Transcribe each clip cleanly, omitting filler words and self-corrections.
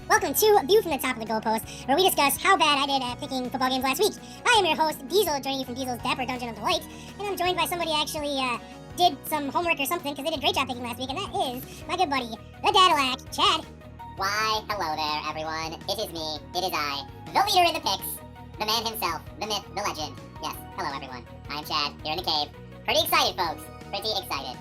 Welcome to View from the Top of the Goalpost, where we discuss how bad I did at picking football games last week. I am your host, Diesel, joining you from Diesel's Dapper Dungeon of Delight, and I'm joined by somebody who actually did some homework or something, because they did a great job picking last week, and that is my good buddy, the Dadilac, Chad. Why, hello there, everyone. It is me, it is I, the leader in the picks, the man himself, the myth, the legend. Yes, hello everyone. I am Chad, here in the cave. Pretty excited, folks. Pretty excited.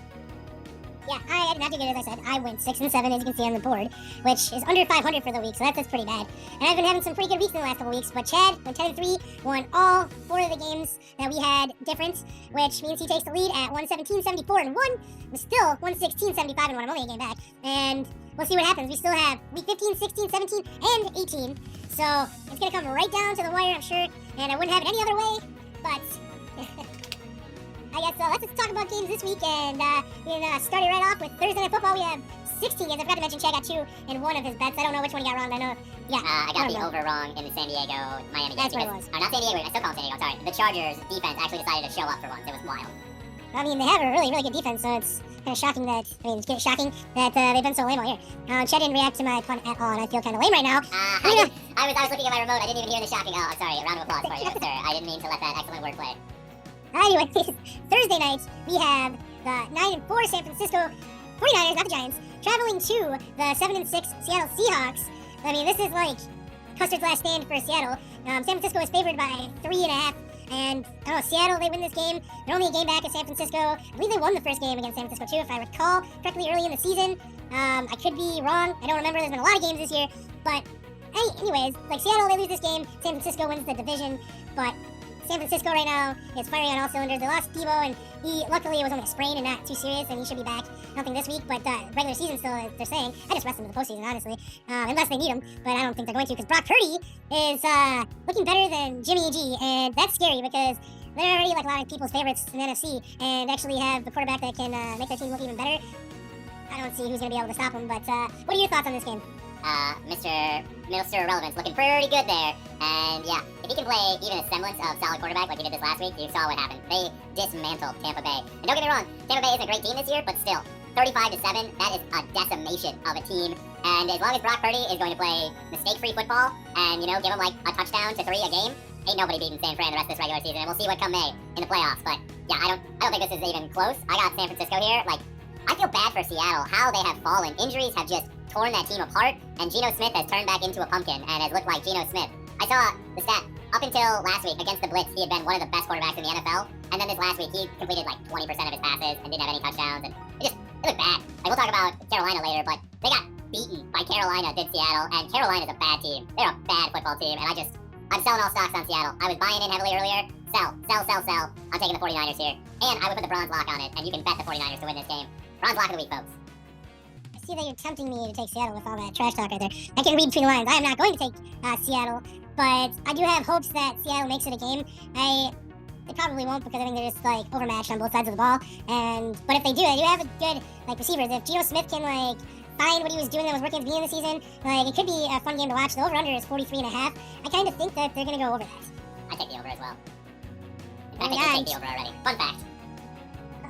Yeah, I did not do good, as I said. I went 6 and 7, as you can see on the board, which is under 500 for the week, so that's pretty bad. And I've been having some pretty good weeks in the last couple weeks, but Chad went 10 and 3, won all 4 of the games that we had different, which means he takes the lead at 117-74 and 1, but still 116-75 and 1. I'm only a game back, and we'll see what happens. We still have week 15, 16, 17, and 18, so it's going to come right down to the wire, I'm sure, and I wouldn't have it any other way, but I guess let's just talk about games this week, and we can start it right off with Thursday Night Football. We have 16 games. I forgot to mention Chad got 2 in one of his bets. I don't know which one he got wrong, but I know, yeah. I got the over wrong in the San Diego-Miami game. That's what it was. Not San Diego, I still call it San Diego, sorry. The Chargers defense actually decided to show up for once. It was wild. I mean, they have a really, really good defense, so it's kind of shocking that, they've been so lame all year. Chad didn't react to my punt at all, and I feel kind of lame right now. I was looking at my remote. I didn't even hear the shocking. Oh, sorry. A round of applause for you, sir. I didn't mean to let that excellent word play. Anyway, Thursday night, we have the 9-4 San Francisco 49ers, not the Giants, traveling to the 7-6 Seattle Seahawks. I mean, this is like Custer's last stand for Seattle. San Francisco is favored by 3.5. And, I don't know, Seattle, they win this game. They're only a game back at San Francisco. I believe they won the first game against San Francisco, too, if I recall correctly, early in the season. I could be wrong. I don't remember. There's been a lot of games this year. But, anyways, like Seattle, they lose this game. San Francisco wins the division. But San Francisco right now is firing on all cylinders. They lost Debo, and luckily it was only a sprain and not too serious, and he should be back, I don't think this week, but regular season still, they're saying. I just rest him to the postseason, honestly, unless they need him, but I don't think they're going to, because Brock Purdy is looking better than Jimmy G, and that's scary, because they're already like a lot of people's favorites in the NFC, and actually have the quarterback that can make their team look even better. I don't see who's going to be able to stop him, but what are your thoughts on this game? Mr. Irrelevance looking pretty good there. And yeah, if he can play even a semblance of solid quarterback like he did this last week, you saw what happened. They dismantled Tampa Bay. And don't get me wrong, Tampa Bay isn't a great team this year, but still, 35-7, that is a decimation of a team. And as long as Brock Purdy is going to play mistake-free football and, you know, give him like a touchdown to 3 a game, ain't nobody beating San Fran the rest of this regular season. And we'll see what come May in the playoffs. But yeah, I don't think this is even close. I got San Francisco here. Like, I feel bad for Seattle, how they have fallen. Injuries have just torn that team apart, and Geno Smith has turned back into a pumpkin and has looked like Geno Smith. I saw the stat, up until last week against the Blitz, he had been one of the best quarterbacks in the NFL, and then this last week, he completed like 20% of his passes and didn't have any touchdowns, and it looked bad. Like, we'll talk about Carolina later, but they got beaten by Carolina, did Seattle, and Carolina's a bad team. They're a bad football team, and I'm selling all stocks on Seattle. I was buying in heavily earlier. Sell. I'm taking the 49ers here. And I would put the bronze lock on it, and you can bet the 49ers to win this game. Bronze lock of the week, folks. I see that you're tempting me to take Seattle with all that trash talk right there. I can read between the lines. I am not going to take Seattle, but I do have hopes that Seattle makes it a game. They probably won't, because I think they're just like overmatched on both sides of the ball. But if they do have a good like receivers. If Geno Smith can like find what he was doing that was working at the beginning of the season, like it could be a fun game to watch. The over/under is 43.5. I kind of think that they're going to go over that. I take the over as well. In fact, I think take the over already. Fun fact.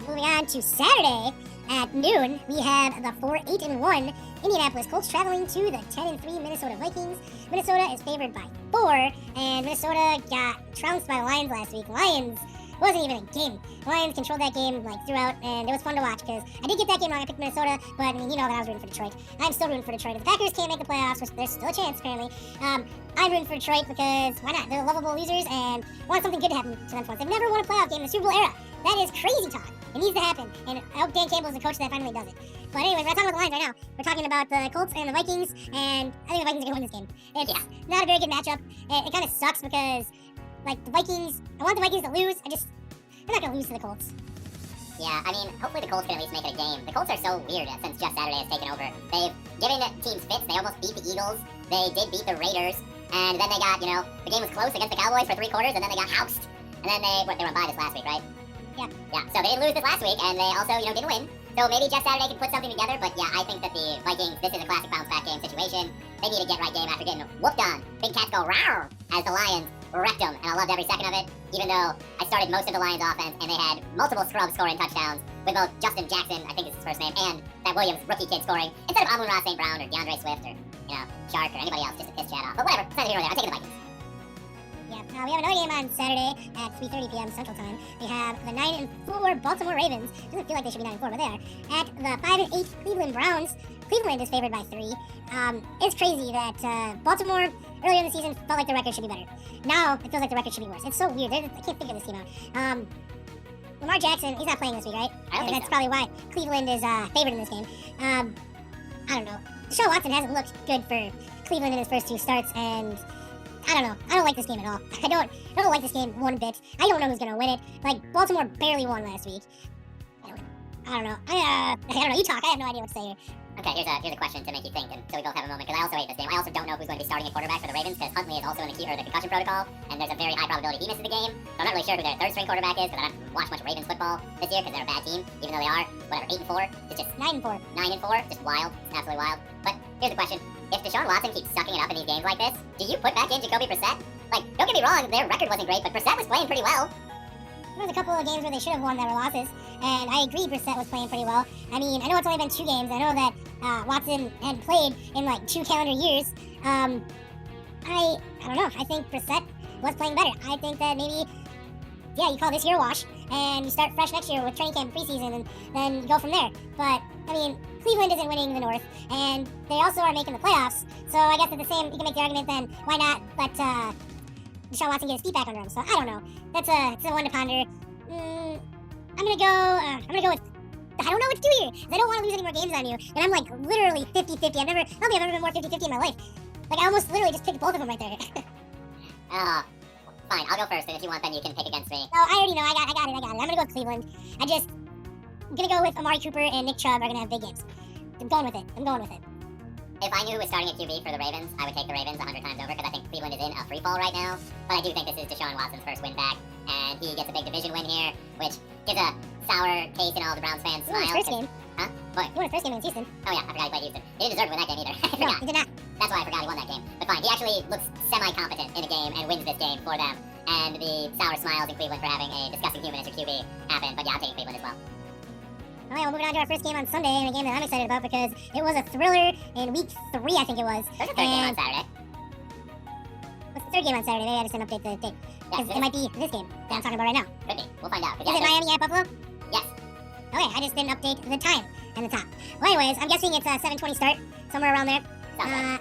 Moving on to Saturday at noon, we have the 4-8-1 Indianapolis Colts traveling to the 10-3 Minnesota Vikings. Minnesota is favored by 4, and Minnesota got trounced by the Lions last week. Lions wasn't even a game. The Lions controlled that game like throughout, and it was fun to watch, because I did get that game wrong. I picked Minnesota, but I mean, you know that I was rooting for Detroit. I'm still rooting for Detroit. If the Packers can't make the playoffs, which there's still a chance apparently, I'm rooting for Detroit, because why not? They're lovable losers, and I want something good to happen to them once. They've never won a playoff game in the Super Bowl era. That is crazy talk. It needs to happen, and I hope Dan Campbell is the coach that finally does it. But anyways, we're not talking about the Lions right now. We're talking about the Colts and the Vikings, and I think the Vikings are going to win this game. It's not a very good matchup. It kind of sucks, because, like, the Vikings, I want the Vikings to lose. They're not going to lose to the Colts. Yeah, I mean, hopefully the Colts can at least make it a game. The Colts are so weird since Jeff Saturday has taken over. They've given teams fits. They almost beat the Eagles. They did beat the Raiders. And then they got, you know, the game was close against the Cowboys for 3 quarters, and then they got housed. And then they were on bye this last week, right? Yeah. Yeah, so they didn't lose this last week, and they also, you know, didn't win. So maybe Jeff Saturday can put something together, but yeah, I think that the Vikings, this is a classic bounce-back game situation. They need a get-right game after getting whooped on. Big cats go rawr as the Lions wrecked them, and I loved every second of it, even though I started most of the Lions offense, and they had multiple scrubs scoring touchdowns, with both Justin Jackson, I think is his first name, and that Williams rookie kid scoring, instead of Amon-Ra St. Brown or DeAndre Swift or Shark or anybody else just to piss Chad off. But whatever, it's neither here nor there. I'm taking the Vikings. Yeah, we have another game on Saturday at 3:30 p.m. Central Time. We have the 9-4 Baltimore Ravens. Doesn't feel like they should be 9-4, but they are. At the 5-8 Cleveland Browns. Cleveland is favored by 3. It's crazy that Baltimore earlier in the season felt like the record should be better. Now it feels like the record should be worse. It's so weird. I can't figure this team out. Lamar Jackson, he's not playing this week, right? I don't think That's so. probably why Cleveland is favored in this game. I don't know. Deshaun Watson hasn't looked good for Cleveland in his first 2 starts, and I don't know. I don't like this game at all. I don't like this game one bit. I don't know who's gonna win it. Like, Baltimore barely won last week. I don't know. I don't know. You talk. I have no idea what to say here. Okay, here's a question to make you think, and so we both have a moment, because I also hate this game. I also don't know who's going to be starting at quarterback for the Ravens, because Huntley is also in the concussion protocol, and there's a very high probability he misses the game. So I'm not really sure who their third string quarterback is, because I haven't watched much Ravens football this year, because they're a bad team, even though they are, whatever, 8-4. It's just 9-4. 9-4, just wild, absolutely wild. But here's the question: if Deshaun Watson keeps sucking it up in these games like this, do you put back in Jacoby Brissett? Like, don't get me wrong, their record wasn't great, but Brissett was playing pretty well. There was a couple of games where they should have won that were losses, and I agree Brissett was playing pretty well. I mean, I know it's only been 2 games. I know that Watson had played in like 2 calendar years. I don't know. I think Brissett was playing better. I think that maybe, yeah, you call this year a wash, and you start fresh next year with training camp preseason, and then you go from there. But, I mean, Cleveland isn't winning the North, and they also are making the playoffs. So I guess at the same, you can make the argument then, why not let Deshaun Watson get his feet back under him? So I don't know. It's a one to ponder. I'm gonna go with, I don't know what to do here, because I don't want to lose any more games on you, and I'm like literally 50-50. I don't think I've ever been more 50-50 in my life. Like, I almost literally just picked both of them right there. Fine, I'll go first, and if you want, then you can pick against me. No, I already know. I got it. I'm gonna go with Cleveland. I'm gonna go with Amari Cooper and Nick Chubb are gonna have big games. I'm going with it. If I knew who was starting at QB for the Ravens, I would take the Ravens 100 times over, because I think Cleveland is in a free fall right now. But I do think this is Deshaun Watson's first win back, and he gets a big division win here, which gives a sour taste in all the Browns fans' He won his smiles. first game. Huh? What? He won his first game against Houston. Oh yeah, I forgot he played Houston. He didn't deserve to win that game either. I No, forgot. he did not. That's why I forgot he won that game. But fine, he actually looks semi-competent in a game and wins this game for them. And the sour smiles in Cleveland for having a disgusting human as your QB happen. But yeah, I'm taking Cleveland as well. Oh yeah, we're moving on to our first game on Sunday, and a game that I'm excited about because it was a thriller in week 3, I think it was. There's a third game on Saturday. What's the 3rd game on Saturday? Maybe I just didn't update the date. Yes, It might be this game that I'm talking about right now. could be. We'll find out. Is it Miami at Buffalo? Yes. Okay, I just didn't update the time and the top. Well, anyways, I'm guessing it's a 7:20 start, somewhere around there. Sounds right.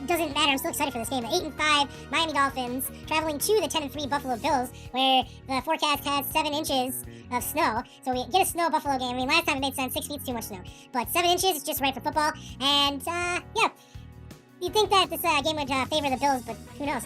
Doesn't matter. I'm still excited for this game. The 8-5 Miami Dolphins traveling to the 10-3 Buffalo Bills, where the forecast has 7 inches of snow. So we get a snow Buffalo game. I mean, last time it made sense. 6 feet's too much snow, but 7 inches is just right for football. And yeah, you'd think that this game would favor the Bills, but who knows?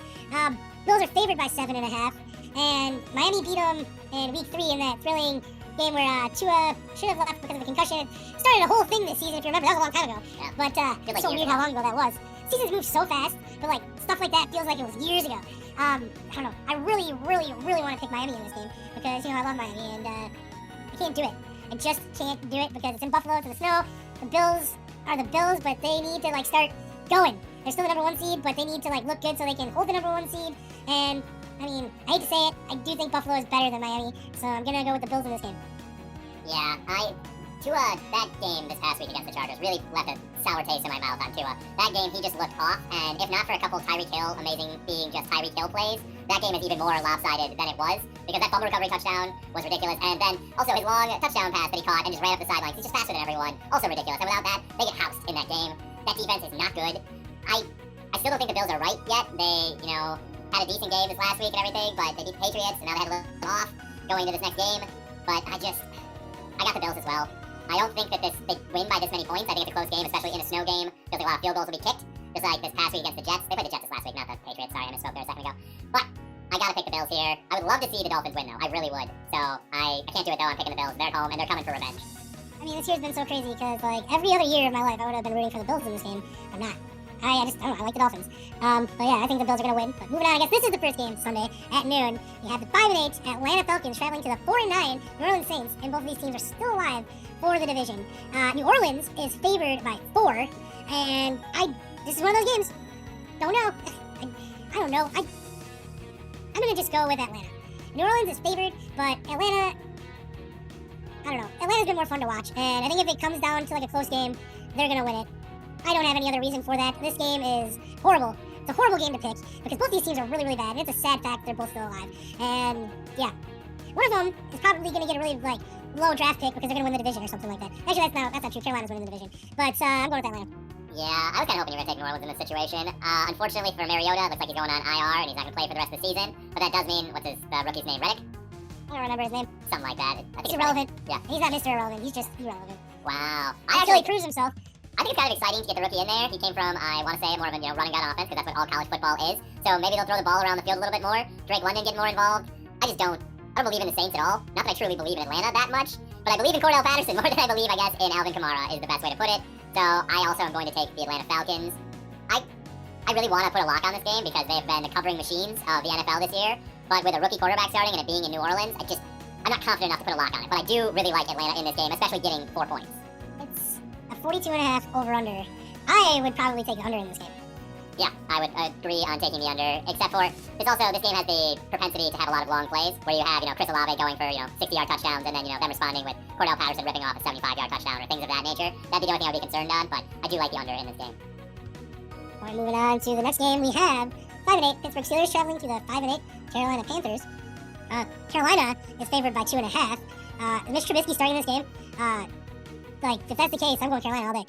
Bills are favored by 7.5, and Miami beat them in week 3 in that thrilling game where Tua should have left because of a concussion. It started a whole thing this season, if you remember. That was a long time ago. Yeah. But Feels like it's so years weird ago. how long ago that was. Seasons move so fast, but like stuff like that feels like it was years ago. I don't know. I really want to pick Miami in this game because, you know, I love Miami, and I can't do it. I just can't do it because it's in Buffalo, it's in the snow. The Bills are the Bills, but they need to like start going. They're still the number 1 seed, but they need to like look good so they can hold the number 1 seed. And I mean, I hate to say it, I do think Buffalo is better than Miami, so I'm gonna go with the Bills in this game. Yeah, Tua, that game this past week against the Chargers really left a sour taste in my mouth on Tua. That game, he just looked off, and if not for a couple Tyreek Hill amazing being just Tyreek Hill plays, that game is even more lopsided than it was, because that fumble recovery touchdown was ridiculous, and then also his long touchdown pass that he caught and just ran up the sidelines, he's just faster than everyone, also ridiculous, and without that, they get housed in that game. That defense is not good. I still don't think the Bills are right yet. They, you know, had a decent game this last week and everything, but they beat the Patriots, and now they had a little off going into this next game, but I got the Bills as well. I don't think that they win by this many points. I think it's a close game, especially in a snow game. Feels like a lot of field goals will be kicked, just like this past week against the Jets. They played the Jets this last week, not the Patriots. Sorry, I misspoke there a second ago. But I gotta pick the Bills here. I would love to see the Dolphins win, though. I really would. So I can't do it, though. I'm picking the Bills. They're at home, and they're coming for revenge. I mean, this year's been so crazy because like every other year of my life, I would have been rooting for the Bills in this game. I'm not. I don't know. I like the Dolphins. But yeah, I think the Bills are gonna win. But moving on, I guess this is the first game Sunday at noon. You have the 5-8 Atlanta Falcons traveling to the 4-9 New Orleans Saints, and both of these teams are still alive for the division. New Orleans is favored by 4, and this is one of those games. Don't know. I don't know. I'm gonna just go with Atlanta. New Orleans is favored, but Atlanta, I don't know. Atlanta's been more fun to watch, and I think if it comes down to like a close game, they're gonna win it. I don't have any other reason for that. This game is horrible. It's a horrible game to pick because both these teams are really, really bad, and it's a sad fact they're both still alive. And yeah, one of them is probably going to get a really low draft pick because they're going to win the division or something like that. Actually, that's not true. Carolina's winning the division, but I'm going with Atlanta. Yeah, I was kind of hoping you were going to take New Orleans in this situation. Unfortunately for Mariota, it looks like he's going on IR and he's not going to play for the rest of the season. But that does mean, what's his rookie's name? Reddick? I don't remember his name. Something like that. I think He's irrelevant. Yeah. He's not Mr. Irrelevant. He's just irrelevant. Wow. Until he proves himself. I think it's kind of exciting to get the rookie in there. He came from, I want to say, more of a running gun offense because that's what all college football is. So maybe they'll throw the ball around the field a little bit more. Drake London getting more involved. I don't believe in the Saints at all. Not that I truly believe in Atlanta that much, but I believe in Cordell Patterson more than I believe, I guess, in Alvin Kamara is the best way to put it. So I also am going to take the Atlanta Falcons. I really want to put a lock on this game because they've been the covering machines of the NFL this year. But with a rookie quarterback starting and it being in New Orleans, I'm not confident enough to put a lock on it. But I do really like Atlanta in this game, especially getting 4 points. It's a 42.5 over-under. I would probably take the under in this game. Yeah, I would agree on taking the under, except for this game has the propensity to have a lot of long plays where you have, Chris Olave going for, 60-yard touchdowns and then, them responding with Cordell Patterson ripping off a 75-yard touchdown or things of that nature. That'd be the only thing I would be concerned on, but I do like the under in this game. All right, moving on to the next game, we have 5-8 Pittsburgh Steelers traveling to the 5-8 Carolina Panthers. Carolina is favored by 2.5. Mitch Trubisky starting this game. If that's the case, I'm going Carolina all day.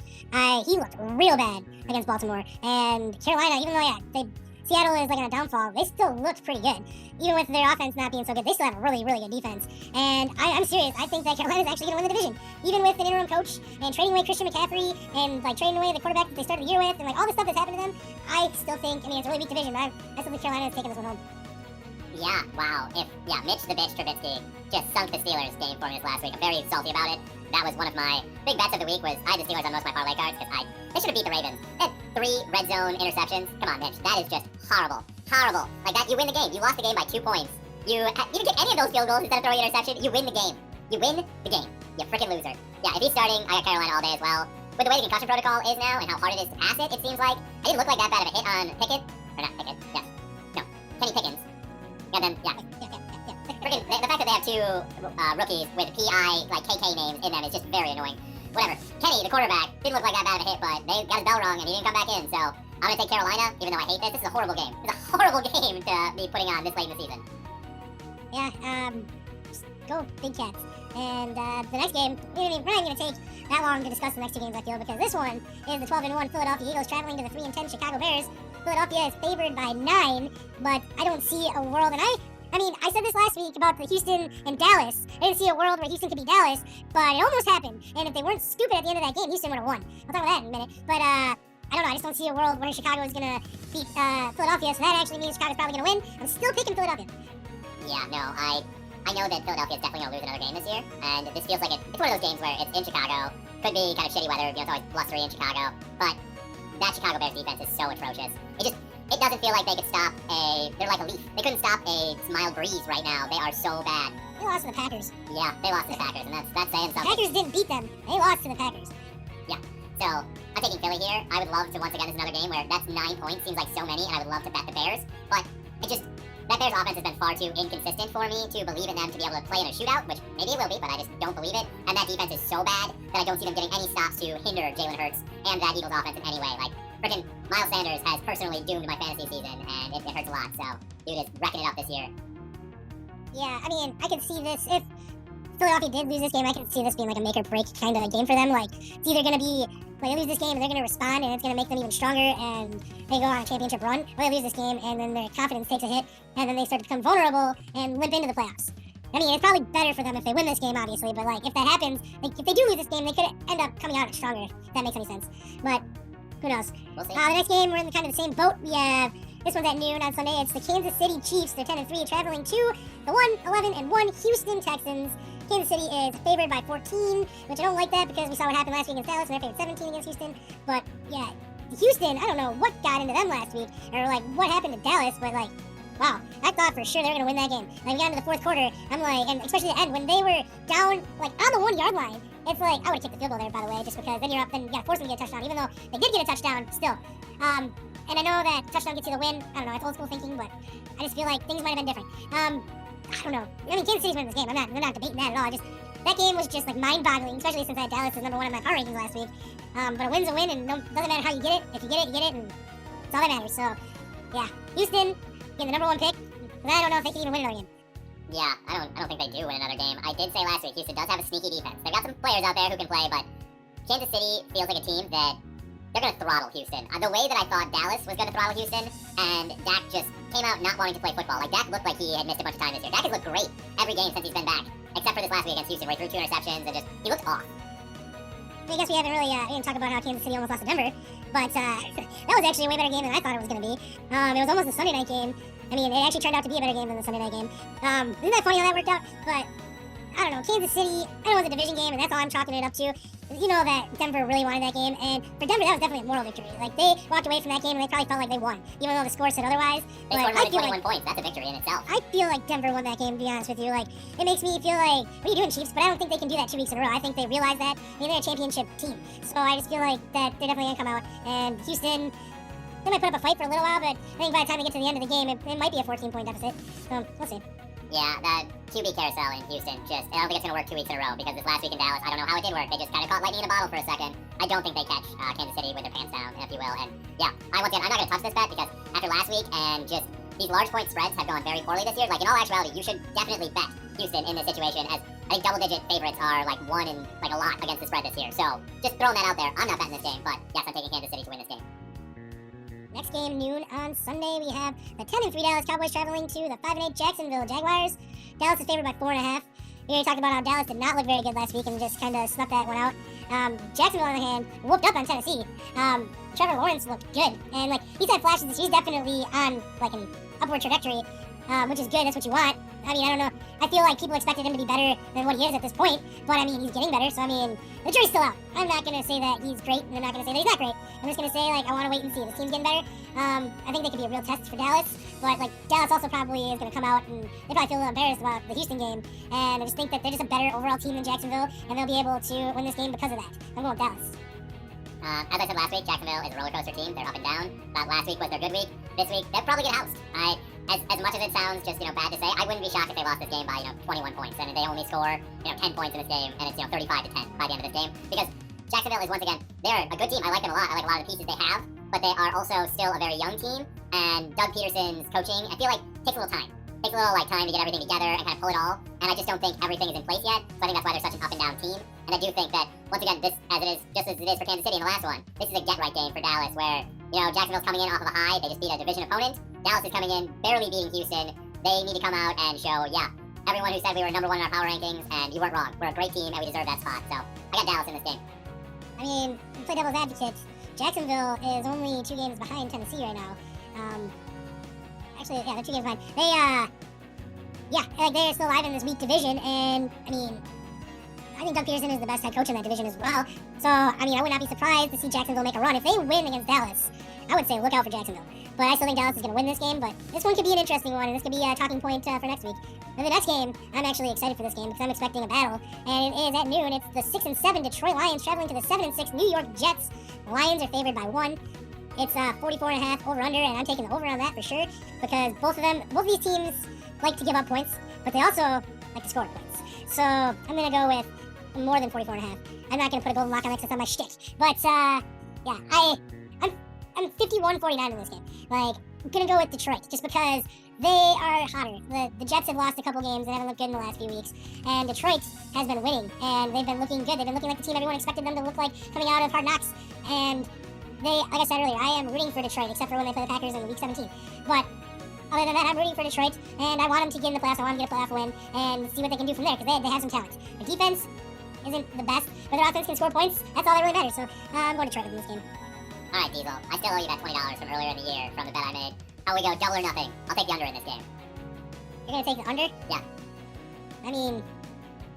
He looked real bad against Baltimore, and Carolina, even though Seattle is on a downfall, they still looked pretty good. Even with their offense not being so good, they still have a really, really good defense. And I'm serious. I think that Carolina's actually going to win the division, even with an interim coach and trading away Christian McCaffrey and trading away the quarterback that they started the year with, and all the stuff that's happened to them. I still think, it's a really weak division. I still think Carolina is taking this one home. Yeah, wow. Mitch the bitch Trubisky just sunk the Steelers game for me this last week. I'm very salty about it. That was one of my big bets of the week was I had the Steelers on most of my parlay cards because they should have beat the Ravens. They had 3 red zone interceptions. Come on, Mitch. That is just horrible. Horrible. Like that, you win the game. You lost the game by 2 points. You didn't get any of those field goals instead of throwing an interception. You win the game. You win the game. You freaking loser. Yeah, if he's starting, I got Carolina all day as well. With the way the concussion protocol is now and how hard it is to pass it seems like it didn't look like that bad of a hit on Pickett. Or not Pickett. Yes. No. Kenny Pickens. Yeah, then, yeah. Freaking, the fact that they have 2 rookies with PI, KK names in them is just very annoying. Whatever. Kenny, the quarterback, didn't look like that bad of a hit, but they got his bell rung and he didn't come back in, so I'm going to take Carolina, even though I hate this. This is a horrible game. It's a horrible game to be putting on this late in the season. Yeah, just go Big Cats. And the next game, we're not even going to take that long to discuss the next 2 games, I feel, because this one is the 12-1 Philadelphia Eagles traveling to the 3-10 Chicago Bears. Philadelphia is favored by 9, but I don't see a world, and I said this last week about the Houston and Dallas. I didn't see a world where Houston could beat Dallas, but it almost happened. And if they weren't stupid at the end of that game, Houston would have won. I'll talk about that in a minute. But I don't know. I just don't see a world where Chicago is going to beat Philadelphia, so that actually means Chicago's probably going to win. I'm still picking Philadelphia. Yeah, no, I know that Philadelphia is definitely going to lose another game this year, and this feels like it's one of those games where it's in Chicago. Could be kind of shitty weather. It's always blustery in Chicago, but that Chicago Bears defense is so atrocious. It doesn't feel like they could stop they're like a leaf. They couldn't stop a mild breeze right now. They are so bad. They lost to the Packers. Yeah, they lost to the Packers, and that's saying something. The Packers didn't beat them. They lost to the Packers. Yeah, so I'm taking Philly here. I would love to, once again, there's another game where that's 9 points. Seems like so many, and I would love to bet the Bears. But that Bears offense has been far too inconsistent for me to believe in them to be able to play in a shootout, which maybe it will be, but I just don't believe it. And that defense is so bad that I don't see them getting any stops to hinder Jalen Hurts and that Eagles offense in any way. Freaking Miles Sanders has personally doomed my fantasy season, and it hurts a lot, so dude is wrecking it up this year. Yeah, I could see this. If Philadelphia did lose this game, I could see this being a make or break kind of a game for them. It's either going to be, they lose this game and they're going to respond, and it's going to make them even stronger, and they go on a championship run, or they lose this game, and then their confidence takes a hit, and then they start to become vulnerable and limp into the playoffs. It's probably better for them if they win this game, obviously, but if that happens, if they do lose this game, they could end up coming out stronger, if that makes any sense. But who knows? We'll see. The next game, we're in kind of the same boat. We have, this one's at noon on Sunday. It's the Kansas City Chiefs. They're 10-3, traveling to the 1-11-1 Houston Texans. Kansas City is favored by 14, which I don't like that because we saw what happened last week against Dallas, and they're favored 17 against Houston. But yeah, Houston, I don't know what got into them last week, or what happened to Dallas, but wow, I thought for sure they were going to win that game. We got into the 4th quarter, I'm and especially the end, when they were down, on the 1-yard line, it's I would have kicked the field goal there, by the way, just because then you're up, then you got to force them to get a touchdown, even though they did get a touchdown, still. And I know that touchdown gets you the win. I don't know, it's old school thinking, but I just feel like things might have been different. I don't know. Kansas City's winning this game. I'm not debating that at all. that game was just like mind-boggling, especially since I had Dallas as number 1 in my power rankings last week. But a win's a win, and doesn't matter how you get it. If you get it, you get it, and it's all that matters. So, yeah, Houston getting the number 1 pick. But I don't know if they can even win another game. Yeah, I don't think they do win another game. I did say last week Houston does have a sneaky defense. They've got some players out there who can play, but Kansas City feels like a team that they're going to throttle Houston. The way that I thought Dallas was going to throttle Houston, and Dak just came out not wanting to play football. Like, Dak looked like he had missed a bunch of time this year. Dak has looked great every game since he's been back, except for this last week against Houston, where he threw 2 interceptions and just, he looked off. I guess we haven't really we didn't talk about how Kansas City almost lost to Denver, but that was actually a way better game than I thought it was going to be. It was almost a Sunday night game. I mean, it actually turned out to be a better game than the Sunday night game. Isn't that funny how that worked out? But I don't know, Kansas City, I know it was a division game, and that's all I'm chalking it up to. You know that Denver really wanted that game, and for Denver, that was definitely a moral victory. Like, they walked away from that game, and they probably felt like they won, even though the score said otherwise. They scored more than 21 points. That's a victory in itself. I feel like Denver won that game, to be honest with you. Like, it makes me feel like, what are you doing, Chiefs? But I don't think they can do that 2 weeks in a row. I think they realize that. I mean, they're a championship team. So I just feel like that they're definitely going to come out. And Houston, they might put up a fight for a little while, but I think by the time they get to the end of the game, it might be a 14-point deficit. So, we'll see. Yeah, that QB carousel in Houston, I don't think it's going to work 2 weeks in a row, because this last week in Dallas, I don't know how it did work. They just kind of caught lightning in a bottle for a second. I don't think they catch Kansas City with their pants down, if you will. And yeah, I'm not going to touch this bet, because after last week and just these large point spreads have gone very poorly this year. Like, in all actuality, you should definitely bet Houston in this situation, as I think double-digit favorites are like 1 in like a lot against the spread this year. So just throwing that out there. I'm not betting this game, but yes, I'm taking Kansas City to win this game. Next game, noon on Sunday, we have the 10-3 Dallas Cowboys traveling to the 5-8 Jacksonville Jaguars. Dallas is favored by 4.5. We already talked about how Dallas did not look very good last week and just kind of snuck that one out. Jacksonville, on the other hand, whooped up on Tennessee. Trevor Lawrence looked good, and like he's had flashes. He's definitely on like an upward trajectory, which is good. That's what you want. I mean, I don't know. I feel like people expected him to be better than what he is at this point, but I mean, he's getting better. So I mean, the jury's still out. I'm not gonna say that he's great, and I'm not gonna say that he's not great. I'm just gonna say like I want to wait and see. This team's getting better. I think they could be a real test for Dallas, but like Dallas also probably is gonna come out and they probably feel a little embarrassed about the Houston game, and I just think that they're just a better overall team than Jacksonville, and they'll be able to win this game because of that. I'm going with Dallas. As I said last week, Jacksonville is a roller coaster team. They're up and down. Last week was their good week. This week, they'll probably get housed. As much as it sounds just bad to say, I wouldn't be shocked if they lost this game by 21 points, and they only score 10 points in this game, and it's 35 to 10 by the end of this game, because Jacksonville is once again, they're a good team. I like them a lot. I like a lot of the pieces they have, but they are also still a very young team, and Doug Peterson's coaching, I feel like, takes a little time. Takes a little time to get everything together and kind of pull it all, and I just don't think everything is in place yet, so I think that's why they're such an up and down team. And I do think that, once again, this, as it is, just as it is for Kansas City in the last one, this is a get-right game for Dallas, where, Jacksonville's coming in off of a high, they just beat a division opponent. Dallas is coming in, barely beating Houston. They need to come out and show, yeah, everyone who said we were number 1 in our power rankings, and you weren't wrong. We're a great team, and we deserve that spot. So, I got Dallas in this game. I mean, to play devil's advocate, Jacksonville is only 2 games behind Tennessee right now. Actually, yeah, they're 2 games behind. They're still alive in this weak division, and, I mean, I think Doug Peterson is the best head coach in that division as well. So, I mean, I would not be surprised to see Jacksonville make a run. If they win against Dallas, I would say look out for Jacksonville. But I still think Dallas is going to win this game, but this one could be an interesting one, and this could be a talking point for next week. And the next game, I'm actually excited for this game because I'm expecting a battle, and it is at noon. It's the 6-7 Detroit Lions traveling to the 7-6 New York Jets. The Lions are favored by 1. It's 44.5 over-under, and I'm taking the over on that for sure, because both of these teams like to give up points, but they also like to score points. So I'm going to go with more than 44.5. I'm not going to put a golden lock on that because it's not my shtick. But, yeah, I'm 51-49 in this game. Like, I'm going to go with Detroit just because they are hotter. The Jets have lost a couple games and haven't looked good in the last few weeks. And Detroit has been winning, and they've been looking good. They've been looking like the team everyone expected them to look like coming out of Hard Knocks. And they, like I said earlier, I am rooting for Detroit, except for when they play the Packers in week 17. But other than that, I'm rooting for Detroit, and I want them to get in the playoffs. I want them to get a playoff win and see what they can do from there, because they have some talent. Their defense isn't the best, but their offense can score points. That's all that really matters. So I'm going to Detroit in this game. All right, Diesel. I still owe you that $20 from earlier in the year from the bet I made. How we go, double or nothing? I'll take the under in this game. You're going to take the under? Yeah. I mean,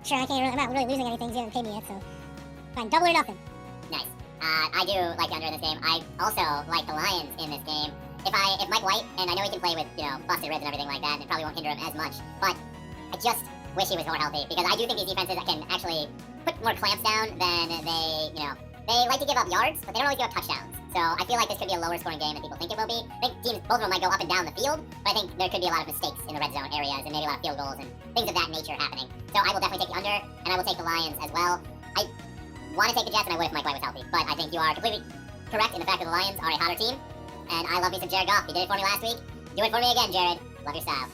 sure, I'm not really losing anything. You haven't paid me yet, so fine. Double or nothing. Nice. I do like the under in this game. I also like the Lions in this game. If Mike White, and I know he can play with, busted ribs and everything like that, and it probably won't hinder him as much, but I just wish he was more healthy, because I do think these defenses can actually put more clamps down than they like to give up yards, but they don't always give up touchdowns. So I feel like this could be a lower scoring game than people think it will be. I think teams, both of them might go up and down the field, but I think there could be a lot of mistakes in the red zone areas and maybe a lot of field goals and things of that nature happening. So I will definitely take the under, and I will take the Lions as well. I want to take the Jets, and I would if Mike White was healthy, but I think you are completely correct in the fact that the Lions are a hotter team, and I love me some Jared Goff. He did it for me last week. Do it for me again, Jared. Love your style.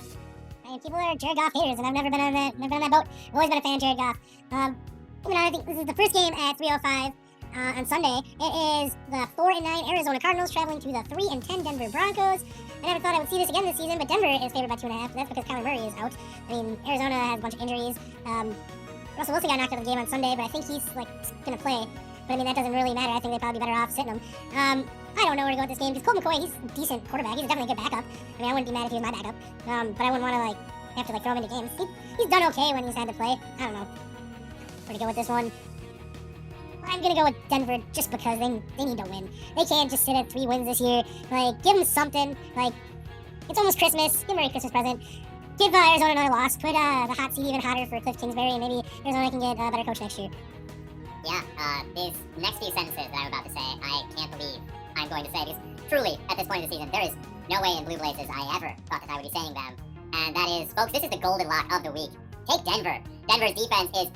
And people are Jared Goff haters, and I've never been on that boat. I've always been a fan of Jared Goff. I think this is the first game at 3:05 on Sunday. It is the 4-9 Arizona Cardinals traveling to the 3-10 Denver Broncos. I never thought I would see this again this season, but Denver is favored by 2.5. That's because Kyler Murray is out. I mean, Arizona has a bunch of injuries. Russell Wilson got knocked out of the game on Sunday, but I think he's gonna play. But I mean, that doesn't really matter. I think they'd probably be better off sitting him. I don't know where to go with this game because Colt McCoy, he's a decent quarterback. He's definitely a good backup. I mean, I wouldn't be mad if he was my backup. But I wouldn't want to have to throw him into games. He's done okay when he's had to play. I don't know where to go with this one. I'm gonna go with Denver just because they need to win. They can't just sit at 3 wins this year. Give them something. It's almost Christmas. Give them a Christmas present. Give Arizona another loss. Put the hot seat even hotter for Cliff Kingsbury, and maybe Arizona can get a better coach next year. Yeah, these next few sentences that I'm about to say, I can't believe I'm going to say, because truly, at this point in the season, there is no way in Blue Blazes I ever thought that I would be saying them. And that is, folks, this is the golden lock of the week. Take Denver. Denver's defense is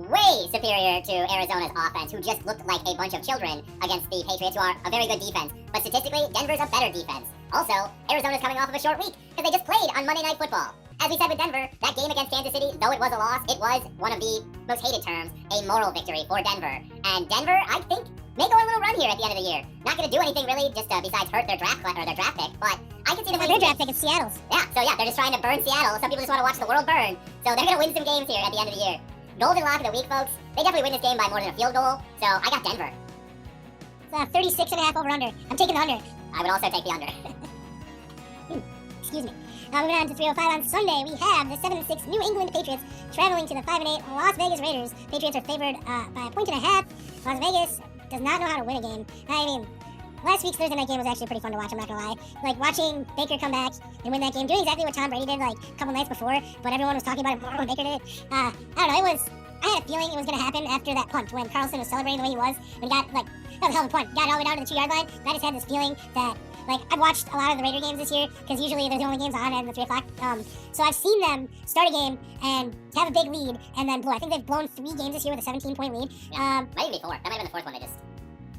way superior to Arizona's offense, who just looked like a bunch of children against the Patriots, who are a very good defense. But statistically, Denver's a better defense. Also, Arizona's coming off of a short week, because they just played on Monday Night Football. As we said with Denver, that game against Kansas City, though it was a loss, it was one of the most hated terms, a moral victory for Denver. And Denver, I think, may go on a little run here at the end of the year. Not going to do anything really, just besides hurt their draft pick, but I can see them winning. Their draft pick is Seattle's. Yeah, so yeah, they're just trying to burn Seattle. Some people just want to watch the world burn. So they're going to win some games here at the end of the year. Golden lock of the week, folks. They definitely win this game by more than a field goal. So I got Denver. It's 36.5 over under. I'm taking the under. I would also take the under. Excuse me. Moving on to 3:05 on Sunday, we have the 7-6 New England Patriots traveling to the 5-8 Las Vegas Raiders. Patriots are favored by 1.5. Las Vegas does not know how to win a game. I mean, last week's Thursday night game was actually pretty fun to watch, I'm not gonna lie. Watching Baker come back and win that game, doing exactly what Tom Brady did a couple nights before, but everyone was talking about it more when Baker did it. I don't know, I had a feeling it was gonna happen after that punt when Carlson was celebrating the way he was. When he got, that was a hell of a punt. Got all the way down to the 2-yard line. I just had this feeling that, I've watched a lot of the Raider games this year, because usually they're the only games on at the 3 o'clock. So I've seen them start a game and have a big lead, and then blow. I think they've blown 3 games this year with a 17-point lead. Yeah, might even be 4. That might have been the 4th one they just...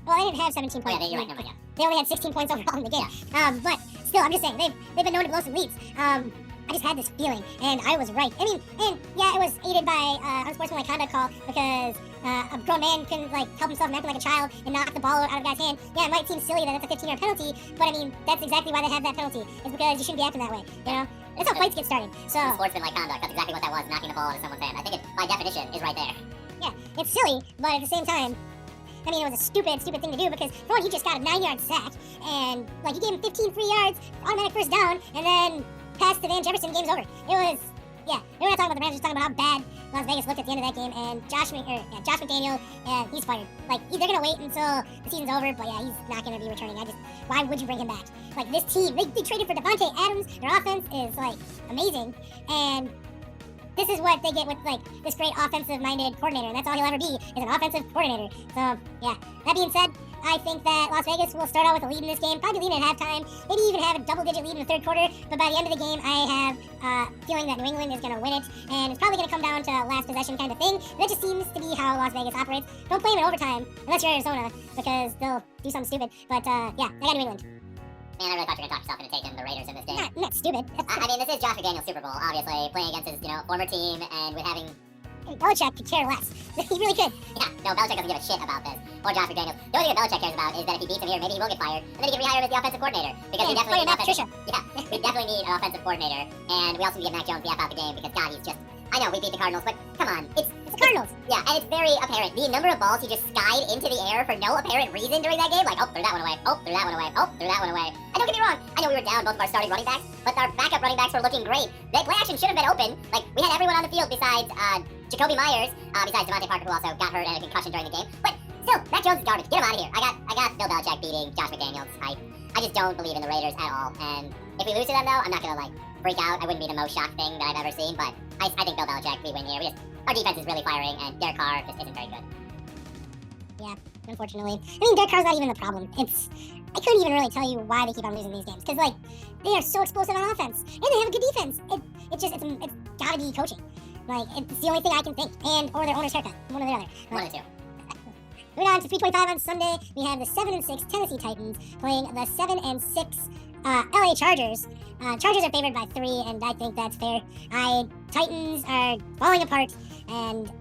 Well, they didn't have 17 points. Oh, yeah, you're right, never mind, yeah. They only had 16 points overall in the game. Yeah. But still, I'm just saying, they've been known to blow some leads. I just had this feeling, and I was right. I mean, and yeah, it was aided by unsportsmanlike conduct call, because a grown man couldn't help himself and act like a child and knock the ball out of a guy's hand. Yeah, it might seem silly that that's a 15-yard penalty, but I mean, that's exactly why they have that penalty. It's because you shouldn't be acting that way, you know? That's how fights get started. So unsportsmanlike conduct, that's exactly what that was, knocking the ball out of someone's hand. I think it, by definition, is right there. Yeah, it's silly, but at the same time, I mean, it was a stupid thing to do, because for one, he just got a 9-yard sack, and you gave him 15 free yards, automatic first down, and then passed to Van Jefferson, game's over. It was, yeah, we're not talking about the Rams, we're talking about how bad Las Vegas looked at the end of that game, and Josh McDaniel, he's fired. They're gonna wait until the season's over, but yeah, he's not gonna be returning. Why would you bring him back? This team, they traded for Devontae Adams, their offense is, amazing, and this is what they get with, this great offensive-minded coordinator, and that's all he'll ever be, is an offensive coordinator. So, yeah. That being said, I think that Las Vegas will start out with a lead in this game, probably leading at halftime, maybe even have a double-digit lead in the third quarter, but by the end of the game, I have a feeling that New England is going to win it, and it's probably going to come down to last possession kind of thing. That just seems to be how Las Vegas operates. Don't play them in overtime, unless you're Arizona, because they'll do something stupid. But, yeah, I got New England. Man, I really thought you were going to talk yourself into taking the Raiders in this game. Not stupid. I mean, this is Josh McDaniel's Super Bowl, obviously, playing against his, former team, and with having... Belichick could care less. He really could. Yeah, no, Belichick doesn't give a shit about this. Or Josh McDaniels. The only thing that Belichick cares about is that if he beats him here, maybe he will get fired, and then he can rehire him as the offensive coordinator. Because we definitely need Patricia. Yeah, we definitely need an offensive coordinator, and we also need to get Mac Jones the F out the game, because, God, he's just... I know, we beat the Cardinals, but come on, it's the Cardinals. Yeah, and it's very apparent. The number of balls he just skied into the air for no apparent reason during that game, oh, threw that one away, oh, threw that one away, oh, threw that one away. And don't get me wrong, I know we were down both of our starting running backs, but our backup running backs were looking great. The play action should have been open. We had everyone on the field besides Jacoby Myers, besides Devontae Parker, who also got hurt and had a concussion during the game. But still, Mac Jones is garbage. Get him out of here. I got Bill Belichick beating Josh McDaniels. I just don't believe in the Raiders at all. And if we lose to them, though, I'm not gonna freak out. I wouldn't be the most shocked thing that I've ever seen, but I think Bill Belichick, we win here. Our defense is really firing, and Derek Carr just isn't very good. Yeah, unfortunately. I mean, Derek Carr's not even the problem. I couldn't even really tell you why they keep on losing these games. Because, like, they are so explosive on offense. And they have a good defense. It's gotta be coaching. Like, it's the only thing I can think. Or their owner's haircut. One or the other. One of the two. Moving on to 3:25 on Sunday, we have the 7-6 Tennessee Titans playing the 7-6 LA Chargers. Chargers are favored by 3, and I think that's fair. Titans are falling apart, and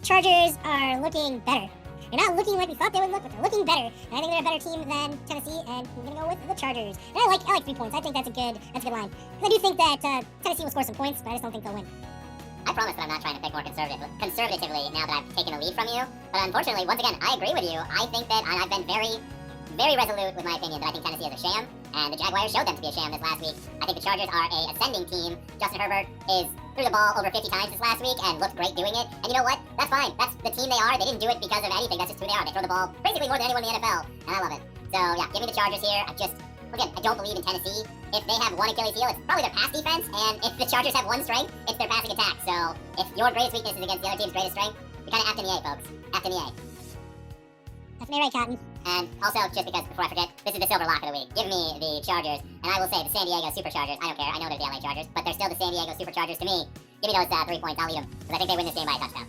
Chargers are looking better. They're not looking like we thought they would look, but they're looking better. And I think they're a better team than Tennessee, and I'm gonna go with the Chargers. And I like 3 points. I think that's a good line. I do think that Tennessee will score some points, but I just don't think they'll win. I promise that I'm not trying to pick more conservatively now that I've taken a lead from you. But unfortunately, once again, I agree with you. I think that I've been very, very resolute with my opinion that I think Tennessee is a sham, and the Jaguars showed them to be a sham this last week. I think the Chargers are a ascending team. Justin Herbert threw the ball over 50 times this last week and looked great doing it. And you know what? That's fine. That's the team they are. They didn't do it because of anything. That's just who they are. They throw the ball basically more than anyone in the NFL, and I love it. So yeah, give me the Chargers here. Again, I don't believe in Tennessee. If they have one Achilles heel, it's probably their pass defense, and if the Chargers have one strength, it's their passing attack. So if your greatest weakness is against the other team's greatest strength, you're kind of after the A, folks. After the A. That's me right, Cotton. And also, just because, before I forget, this is the silver lock of the week. Give me the Chargers, and I will say the San Diego Superchargers. I don't care. I know they're the LA Chargers, but they're still the San Diego Superchargers to me. Give me those 3 points. I'll eat them, because I think they win this game by a touchdown.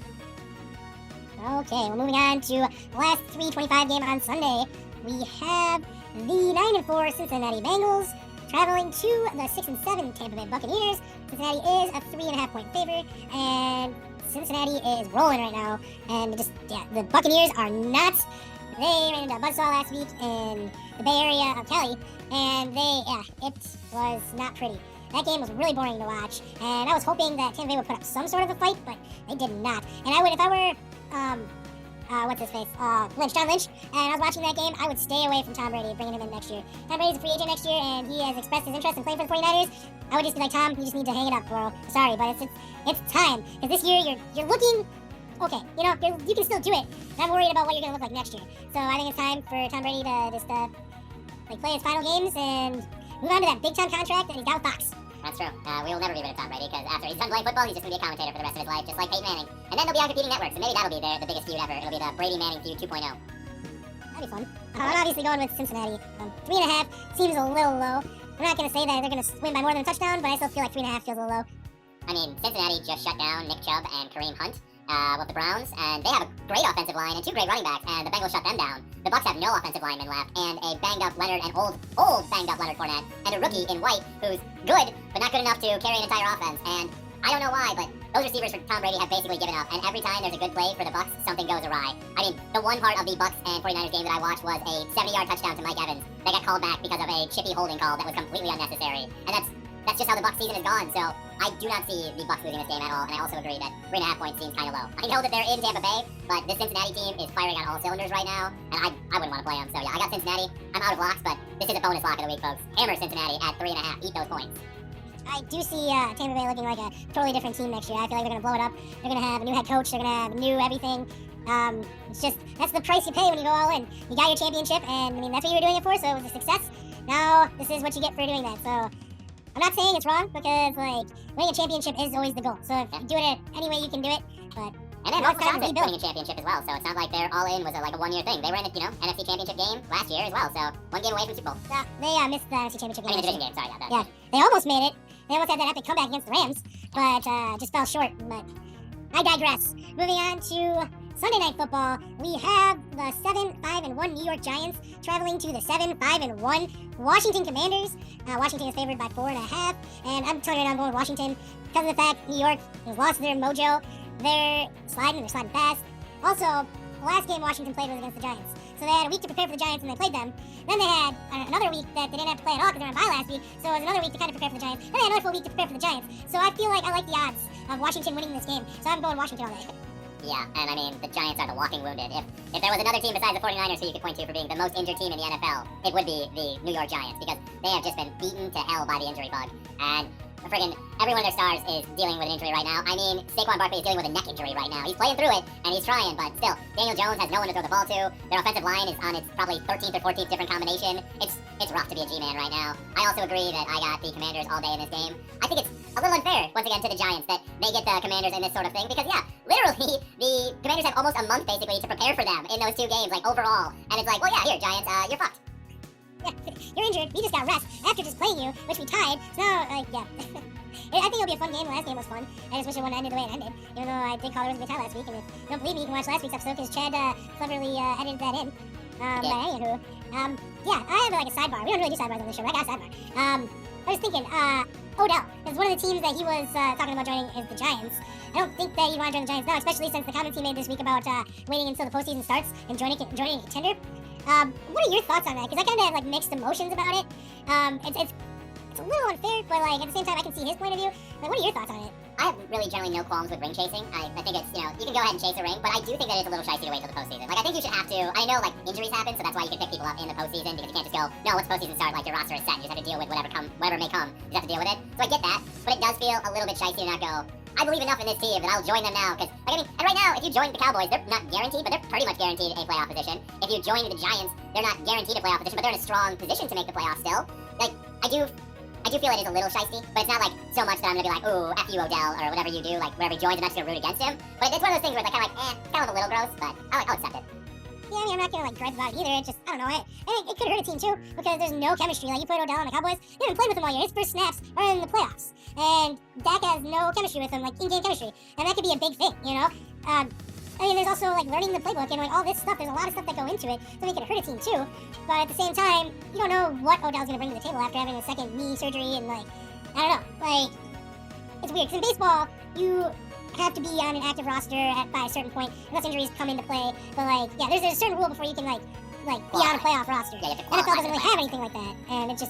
Okay, well, moving on to the last 3:25 game on Sunday. We have the 9-4 Cincinnati Bengals traveling to the 6-7 Tampa Bay Buccaneers. Cincinnati is a 3.5 point favorite, and Cincinnati is rolling right now. And the Buccaneers are not. They ran into a buzzsaw last week in the Bay Area of Cali, and it was not pretty. That game was really boring to watch, and I was hoping that Tampa Bay would put up some sort of a fight, but they did not. And I would, if I were, John Lynch, and I was watching that game, I would stay away from Tom Brady, bringing him in next year. Tom Brady's a free agent next year, and he has expressed his interest in playing for the 49ers. I would just be like, Tom, you just need to hang it up, bro. Sorry, but it's time. Because this year, you're looking okay. You know, you can still do it. And I'm worried about what you're going to look like next year. So I think it's time for Tom Brady to just play his final games and move on to that big-time contract that he's got with Fox. That's true. We will never be rid of Tom Brady, because after he's done playing football, he's just going to be a commentator for the rest of his life, just like Peyton Manning. And then they'll be on competing networks, and maybe that'll be the biggest feud ever. It'll be the Brady-Manning feud 2.0. That'd be fun. I'm obviously going with Cincinnati. 3.5 seems a little low. I'm not going to say that they're going to win by more than a touchdown, but I still feel like 3.5 feels a little low. I mean, Cincinnati just shut down Nick Chubb and Kareem Hunt with the Browns, and they have a great offensive line and 2 great running backs, and the Bengals shut them down. The Bucs have no offensive linemen left, and a banged-up Leonard and old banged-up Leonard Fournette, and a rookie in White who's good, but not good enough to carry an entire offense. And I don't know why, but those receivers for Tom Brady have basically given up, and every time there's a good play for the Bucs, something goes awry. I mean, the one part of the Bucs and 49ers game that I watched was a 70-yard touchdown to Mike Evans that got called back because of a chippy holding call that was completely unnecessary. And that's just how the Bucs season is gone, so I do not see the Bucs losing this game at all, and I also agree that 3.5 points seems kind of low. I know that they're in Tampa Bay, but this Cincinnati team is firing on all cylinders right now, and I wouldn't want to play them. So yeah, I got Cincinnati. I'm out of locks, but this is a bonus lock of the week, folks. Hammer Cincinnati at 3.5. Eat those points. I do see Tampa Bay looking like a totally different team next year. I feel like they're going to blow it up. They're going to have a new head coach. They're going to have new everything. That's the price you pay when you go all in. You got your championship, and I mean, that's what you were doing it for, so it was a success. Now, this is what you get for doing that. So I'm not saying it's wrong, because winning a championship is always the goal. So if you do it any way you can do it, but and then Marcus Johnson winning a championship as well, so it's not like they're all in was a 1-year thing. They were in the NFC Championship game last year as well, so 1 game away from Super Bowl. Yeah, they missed the NFC Championship game. I mean, the division game. Sorry, yeah, they almost made it. They almost had that epic comeback against the Rams, but just fell short. But I digress. Moving on to Sunday Night Football, we have the 7-5-1 New York Giants traveling to the 7-5-1 Washington Commanders. Washington is favored by 4.5, and I'm telling you right now, I'm going with Washington because of the fact New York has lost their mojo. They're sliding fast. Also, the last game Washington played was against the Giants, so they had a week to prepare for the Giants, and they played them. Then they had another week that they didn't have to play at all because they were on bye last week, so it was another week to kind of prepare for the Giants. Then they had another full week to prepare for the Giants. So I feel like I like the odds of Washington winning this game, so I'm going Washington all day. Yeah, and I mean, the Giants are the walking wounded. If there was another team besides the 49ers who you could point to for being the most injured team in the NFL, it would be the New York Giants, because they have just been beaten to hell by the injury bug. And friggin' every one of their stars is dealing with an injury right now. I mean, Saquon Barkley is dealing with a neck injury right now. He's playing through it, and he's trying, but still, Daniel Jones has no one to throw the ball to. Their offensive line is on its probably 13th or 14th different combination. It's rough to be a G-man right now. I also agree that I got the Commanders all day in this game. I think it's a little unfair, once again, to the Giants that they get the Commanders in this sort of thing, because, yeah, literally, the Commanders have almost a month, basically, to prepare for them in those two games, like, overall. And it's like, well, yeah, here, Giants, you're fucked. Yeah, you're injured. We just got rest after just playing you, which we tied. So, yeah. I think it'll be a fun game. The last game was fun. I just wish it wouldn't have ended the way it ended. Even though I did call it a tie last week. And if you don't believe me, you can watch last week's episode because Chad cleverly edited that in. But anywho, yeah, I have like a sidebar. We don't really do sidebars on this show, but I got a sidebar. I was thinking, Odell is one of the teams that he was talking about joining is the Giants. I don't think that he'd want to join the Giants now, especially since the comments he made this week about waiting until the postseason starts and joining a contender. What are your thoughts on that? Because I kind of have like mixed emotions about it. It's a little unfair, but like at the same time I can see his point of view. Like, what are your thoughts on it? I have really generally no qualms with ring chasing. I think it's, you know, you can go ahead and chase a ring, but I do think that it's a little shicey to wait till the postseason. Like, I think you should have to, I know, like, injuries happen, so that's why you can pick people up in the postseason, because you can't just go, no, once postseason start, like, your roster is set, you just have to deal with whatever may come, you just have to deal with it. So I get that, but it does feel a little bit shicey to not go, I believe enough in this team that I'll join them now, because, like, I mean, and right now, if you join the Cowboys, they're not guaranteed, but they're pretty much guaranteed a playoff position. If you join the Giants, they're not guaranteed a playoff position, but they're in a strong position to make the playoffs still. Like, I do feel it is a little shicey, but it's not like so much that I'm gonna be like, ooh, F you Odell, or whatever you do, like wherever he joins, I'm not just gonna root against him. But it's one of those things where it's like, kind of a little gross, but I'll accept it. Yeah, I mean, I'm not gonna like gripe about it either. It's just, I don't know, it could hurt a team too, because there's no chemistry. Like, you put Odell on the Cowboys, they haven't played with him all year. His first snaps are in the playoffs, and Dak has no chemistry with him, like in-game chemistry, and that could be a big thing, you know? I mean, there's also like learning the playbook and like all this stuff. There's a lot of stuff that go into it, so it could hurt a team too. But at the same time, you don't know what Odell's gonna bring to the table after having a second knee surgery, and like, I don't know, like, it's weird, because in baseball, you have to be on an active roster by a certain point, unless injuries come into play, but like, yeah, there's a certain rule before you can like be on a playoff roster. Yeah, NFL doesn't really have anything like that, and it's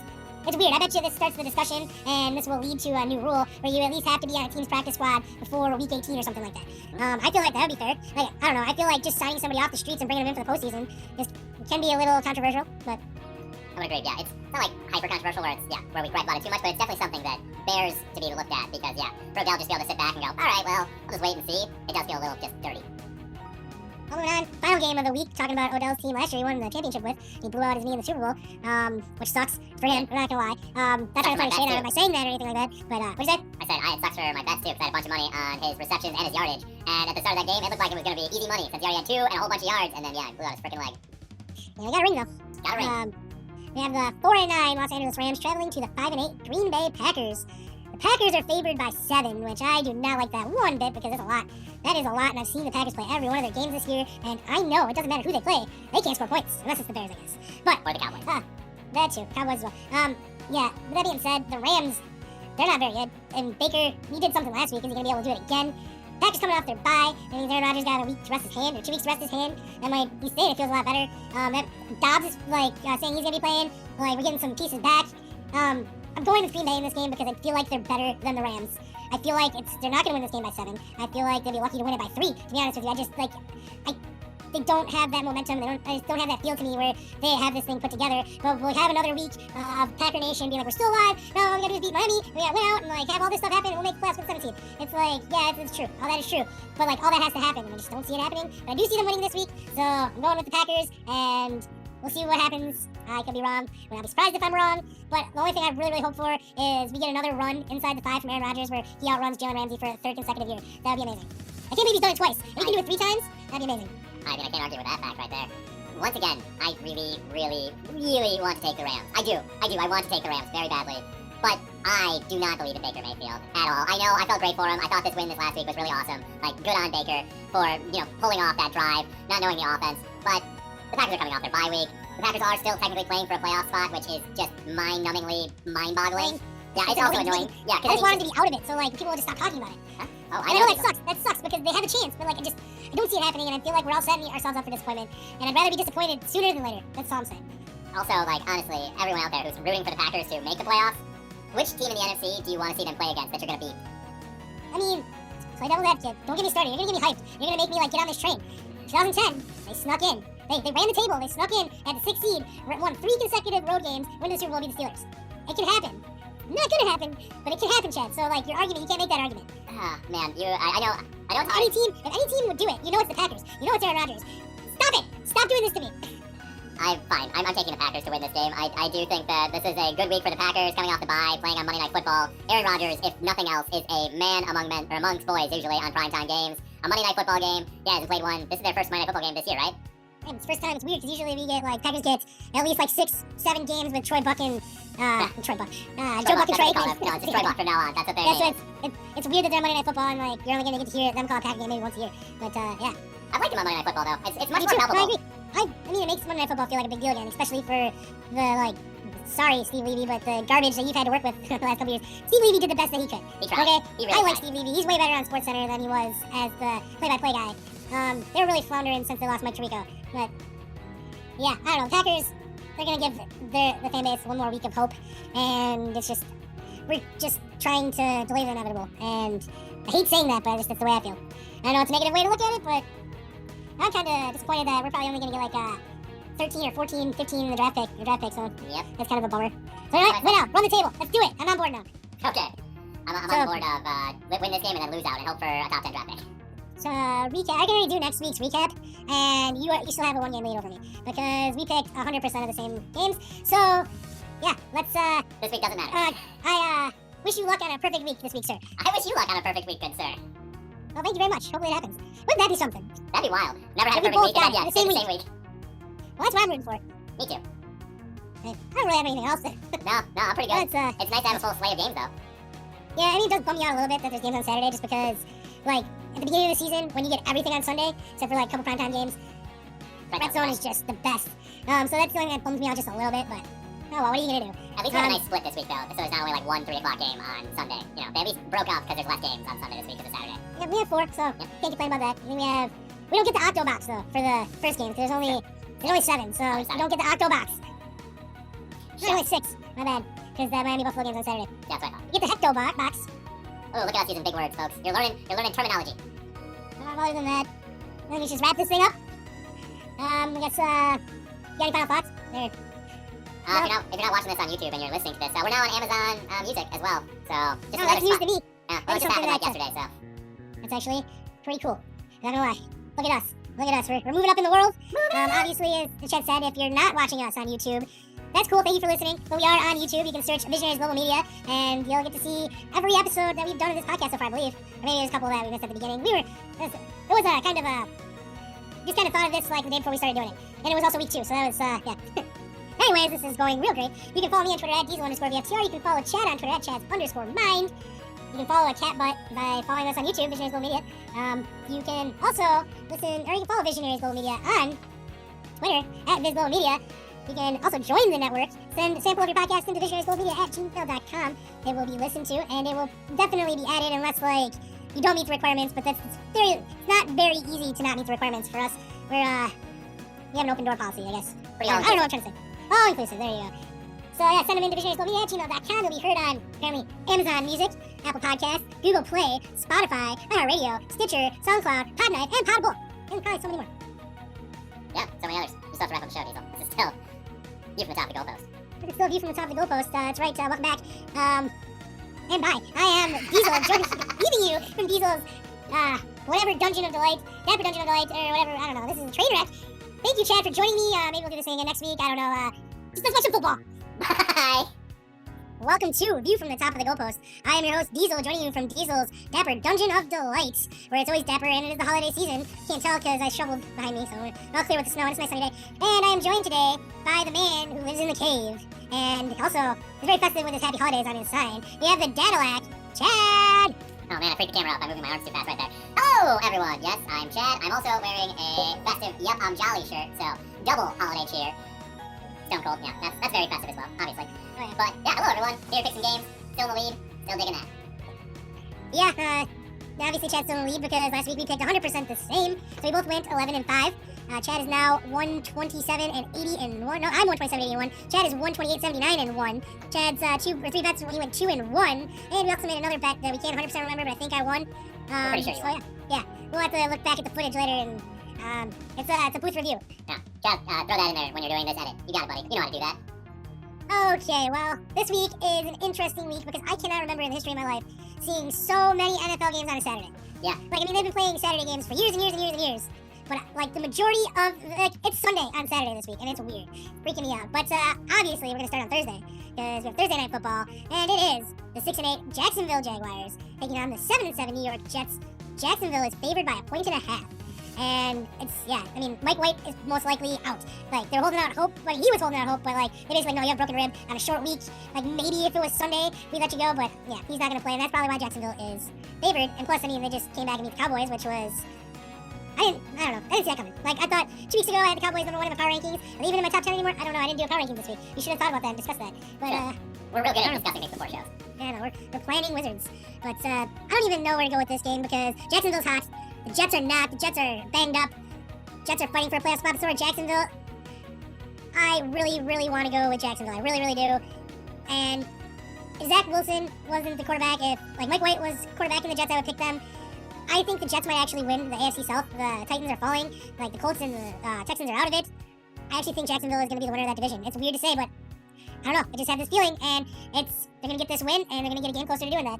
weird. I bet you this starts the discussion, and this will lead to a new rule where you at least have to be on a team's practice squad before week 18 or something like that. I feel like that would be fair. Like, I don't know, I feel like just signing somebody off the streets and bringing them in for the postseason can be a little controversial, but I would agree, yeah. It's not like hyper controversial where where we gripe about it too much, but it's definitely something that bears to be looked at because, yeah, for Odell just be able to sit back and go, alright, well, I'll just wait and see. It does feel a little just dirty. Moving on, final game of the week, talking about Odell's team last year. He won the championship with. He blew out his knee in the Super Bowl, which sucks for him. I'm not gonna lie. Not trying to find a shade out of him by saying that or anything like that. But what'd you say? I said it sucks for my bets too because I had a bunch of money on his receptions and his yardage. And at the start of that game, it looked like it was gonna be easy money since he already had 2 and a whole bunch of yards. And then he blew out his freaking leg. Yeah, we got a ring though. Got a ring. We have the 4-9 Los Angeles Rams traveling to the 5-8 Green Bay Packers. The Packers are favored by 7, which I do not like that one bit because it's a lot. That is a lot, and I've seen the Packers play every one of their games this year, and I know it doesn't matter who they play. They can't score points, unless it's the Bears, I guess. But, or the Cowboys. That too. Cowboys as well. Yeah, with that being said, the Rams, they're not very good. And Baker, he did something last week. Is he going to be able to do it again? Packers coming off their bye. I mean, Aaron Rodgers got a week to rest his hand, or 2 weeks to rest his hand. And, like, he's saying it feels a lot better. That Dobbs is, like, saying he's going to be playing. Like, we're getting some pieces back. I'm going with Green Bay in this game because I feel like they're better than the Rams. I feel like they're not going to win this game by 7. I feel like they'll be lucky to win it by 3, to be honest with you. They don't have that momentum. They just don't have that feel to me where they have this thing put together. But we'll have another week of Packer Nation being like, we're still alive. No, all we gotta do is beat Miami. We gotta win out and like have all this stuff happen and we'll make the playoffs with 17. It's like, yeah, it's true. All that is true. But like, all that has to happen and I just don't see it happening. But I do see them winning this week. So I'm going with the Packers and we'll see what happens. I could be wrong. I'll be surprised if I'm wrong. But the only thing I really hope for is we get another run inside the 5 from Aaron Rodgers where he outruns Jalen Ramsey for a 3rd consecutive year. That would be amazing. I can't believe he's done it twice. If he can do it 3 times, that'd be amazing. I mean, I can't argue with that fact right there. Once again, I really, really, really want to take the Rams. I do. I want to take the Rams very badly. But I do not believe in Baker Mayfield at all. I know, I felt great for him. I thought this win this last week was really awesome. Like, good on Baker for, pulling off that drive, not knowing the offense. But the Packers are coming off their bye week. The Packers are still technically playing for a playoff spot, which is just mind-numbingly mind-boggling. Yeah, it's also annoying. Yeah, I just wanted to be out of it, so like people will just stop talking about it. Huh? Oh, I know that sucks. That sucks because they have a chance, but like I don't see it happening, and I feel like we're all setting ourselves up for disappointment. And I'd rather be disappointed sooner than later. That's all I'm saying. Also, like honestly, everyone out there who's rooting for the Packers to make the playoffs, which team in the NFC do you want to see them play against that you're gonna beat? I mean, play devil's advocate. Don't get me started. You're gonna get me hyped. You're gonna make me like get on this train. 2010, they snuck in. They ran the table. They snuck in at the 6th seed, won 3 consecutive road games, win the Super Bowl, beat the Steelers. It can happen. not gonna happen, but it can happen, Chad. So like your argument, you can't make that argument. Man, I know it's hard. If any team would do it, you know it's the Packers. You know it's Aaron Rodgers. Stop it! Stop doing this to me. I'm fine. I'm taking the Packers to win this game. I do think that this is a good week for the Packers, coming off the bye, playing on Monday Night Football. Aaron Rodgers, if nothing else, is a man among men, or amongst boys usually on primetime games. A Monday Night Football game. Yeah, hasn't played one. This is their first Monday Night Football game this year, right? And it's first time. It's weird because usually we get like Packers get at least like 6-7 games with Troy Buck and Joe Buck and Trey. No, it's just Troy Buck from now on. That's what they're Yeah, so it's weird that they're Monday Night Football and like you're only gonna get to hear them call a Packer game maybe once a year. But yeah. I like them on Monday Night Football though. It's much Me more too. palpable. I agree. I mean, it makes Monday Night Football feel like a big deal again, especially for the like. Sorry, Steve Levy, but the garbage that you've had to work with the last couple years. Steve Levy did the best that he could. He tried. Okay, He really I like tried. Steve Levy. He's way better on SportsCenter than he was as the play-by-play guy. They were really floundering since they lost Mike Tirico. But yeah, I don't know. Packers, they're gonna give the fan base one more week of hope, and we're just trying to delay the inevitable. And I hate saying that, but that's the way I feel. I know it's a negative way to look at it, but I'm kind of disappointed that we're probably only gonna get like 13 or 14, 15 in the draft pick, so Yep. that's kind of a bummer. So alright, win out, run the table, let's do it. I'm on board now. Okay. I'm on board of win this game and then lose out and hope for a top 10 draft pick. So recap, I can already do next week's recap, and you still have a 1-game lead over me because we picked 100% of the same games. So yeah, let's This week doesn't matter. I wish you luck on a perfect week this week, sir. I wish you luck on a perfect week, good sir. Well, thank you very much. Hopefully it happens. Wouldn't that be something? That'd be wild. Never had a If we perfect both week and got then it the same same week. Well, that's what I'm rooting for. Me too. I don't really have anything else. No, I'm pretty good. It's It's nice to have a full slate of games though. yeah, I mean, it does bum me out a little bit that there's games on Saturday just because, like, at the beginning of the season, when you get everything on Sunday, except for, like, a couple primetime games, Red Zone is just the best. So that's the only thing that bums me out just a little bit, but, oh well, what are you gonna do? At least we have a nice split this week though, so it's not only like 1 3 o'clock game on Sunday. You know, they at least broke up because there's less games on Sunday this week because it's Saturday. Yeah, we have 4, so can't complain about that. And then we don't get the Octo Box, though, for the first game, because there's only 7, so Oh, we 7. don't get the Octo Box. There's Shit. only 6, my bad, because the Miami Buffalo game's on Saturday. Yeah, that's what I thought. You get the Hecto Box. Oh, look at us using big words, folks. You're learning terminology. Other than that, I think we should just wrap this thing up. I guess, you got any final thoughts? There. If you're not watching this on YouTube and you're listening to this, we're now on Amazon Music as well. So just No, another that's news spot. to me. Yeah, well, That's it just happened like something yesterday, so. That's actually pretty cool. Not gonna lie. Look at us. Look at us. We're moving up in the world. Obviously, as the chat said, if you're not watching us on YouTube, that's cool. Thank you for listening. But we are on YouTube. You can search Visionaries Global Media, and you'll get to see every episode that we've done of this podcast so far, I believe. Or maybe there's a couple that we missed at the beginning. It was a kind of a... Just kind of thought of this like the day before we started doing it. And it was also week 2, so that was, yeah. Anyways, this is going real great. You can follow me on Twitter at Diesel_VFTR. You can follow Chad on Twitter at Chads_mind. You can follow a cat butt by following us on YouTube, Visionaries Global Media. You can also listen, or you can follow Visionaries Global Media on Twitter at Viz Global Media. You can also join the network. Send a sample of your podcast into visionariesglobalmedia@gmail.com. It will be listened to, and it will definitely be added unless, like, you don't meet the requirements, but it's not very easy to not meet the requirements for us. We have an open door policy, I guess. Pretty I don't know all what I'm trying to say. All inclusive, there you go. So yeah, send them into visionariesglobalmedia@gmail.com. You'll be heard on, apparently, Amazon Music, Apple Podcasts, Google Play, Spotify, iHeartRadio, Stitcher, SoundCloud, Podknife, and Podable. And probably so many more. Yeah, so many others. We still have to wrap up the show, Diesel. This is still you from the top of the goalpost. It's still View from the Top of the Goalpost. That's right, welcome back. And bye. I am Diesel, leaving you from Diesel's, whatever Dungeon of Delight, Dapper Dungeon of Delight, or whatever, I don't know. This is a train wreck. Thank you, Chad, for joining me. Maybe we'll do this thing again next week. I don't know. Just let's watch some football. Bye! Welcome to View from the Top of the Goalpost. I am your host, Diesel, joining you from Diesel's Dapper Dungeon of Delight, where it's always dapper and it is the holiday season. Can't tell because I shoveled behind me, so we're all clear with the snow and it's a nice sunny day. And I am joined today by the man who lives in the cave, and also is very festive with his happy holidays on his sign. We have the Dadalac, Chad! Oh man, I freaked the camera up. I'm moving my arms too fast right there. Hello, everyone. Yes, I'm Chad. I'm also wearing a festive Yep, I'm Jolly shirt, so double holiday cheer. Stone Cold, yeah, that's very festive as well, obviously. Oh, yeah. But yeah, hello everyone. Here to pick some games. Still in the lead. Still digging that. Yeah, obviously Chad's still in the lead because last week we picked 100% the same, so we both went 11-5. Chad is now 127-80-1. No, I'm 127-80-1. Chad is 128-79-1. Chad's 2 or 3 bets, he went 2-1. And we also made another bet that we can't 100% remember, but I think I won. We're pretty sure you so won. yeah, we'll have to look back at the footage later, and it's a booth review. Yeah, Chad, throw that in there when you're doing this edit. You got it, buddy. You know how to do that. Okay, well, this week is an interesting week because I cannot remember in the history of my life seeing so many NFL games on a Saturday. Yeah. Like, I mean, they've been playing Saturday games for years and years and years and years. But, like, the majority of, like, it's Sunday on Saturday this week, and it's weird. Freaking me out. But, obviously, we're going to start on Thursday, because we have Thursday Night Football, and it is the 6-8 Jacksonville Jaguars taking on the 7-7 New York Jets. Jacksonville is favored by 1.5. And it's, yeah, I mean, Mike White is most likely out. Like, they're holding out hope. Like, he was holding out hope, but, like, they basically, no, you have a broken rib on a short week. Like, maybe if it was Sunday, we'd let you go, but, yeah, he's not going to play, and that's probably why Jacksonville is favored. And plus, I mean, they just came back and beat the Cowboys, which was, I don't know, I didn't see that coming. Like, I thought 2 weeks ago I had the Cowboys number 1 in my power rankings. Are they even in my top 10 anymore? I don't know, I didn't do a power ranking this week. You should have thought about that and discussed that. But, We're real good at discussing things before shows. I don't know, we're planning wizards. But, I don't even know where to go with this game because Jacksonville's hot. The Jets are not. The Jets are banged up. Jets are fighting for a playoff spot, but so are Jacksonville. I really, really want to go with Jacksonville. I really, really do. And if Zach Wilson wasn't the quarterback, if like Mike White was quarterback in the Jets, I would pick them. I think the Jets might actually win the AFC South. The Titans are falling. Like the Colts and the Texans are out of it. I actually think Jacksonville is going to be the winner of that division. It's weird to say, but I don't know. I just have this feeling, and they're going to get this win, and they're going to get a game closer to doing that.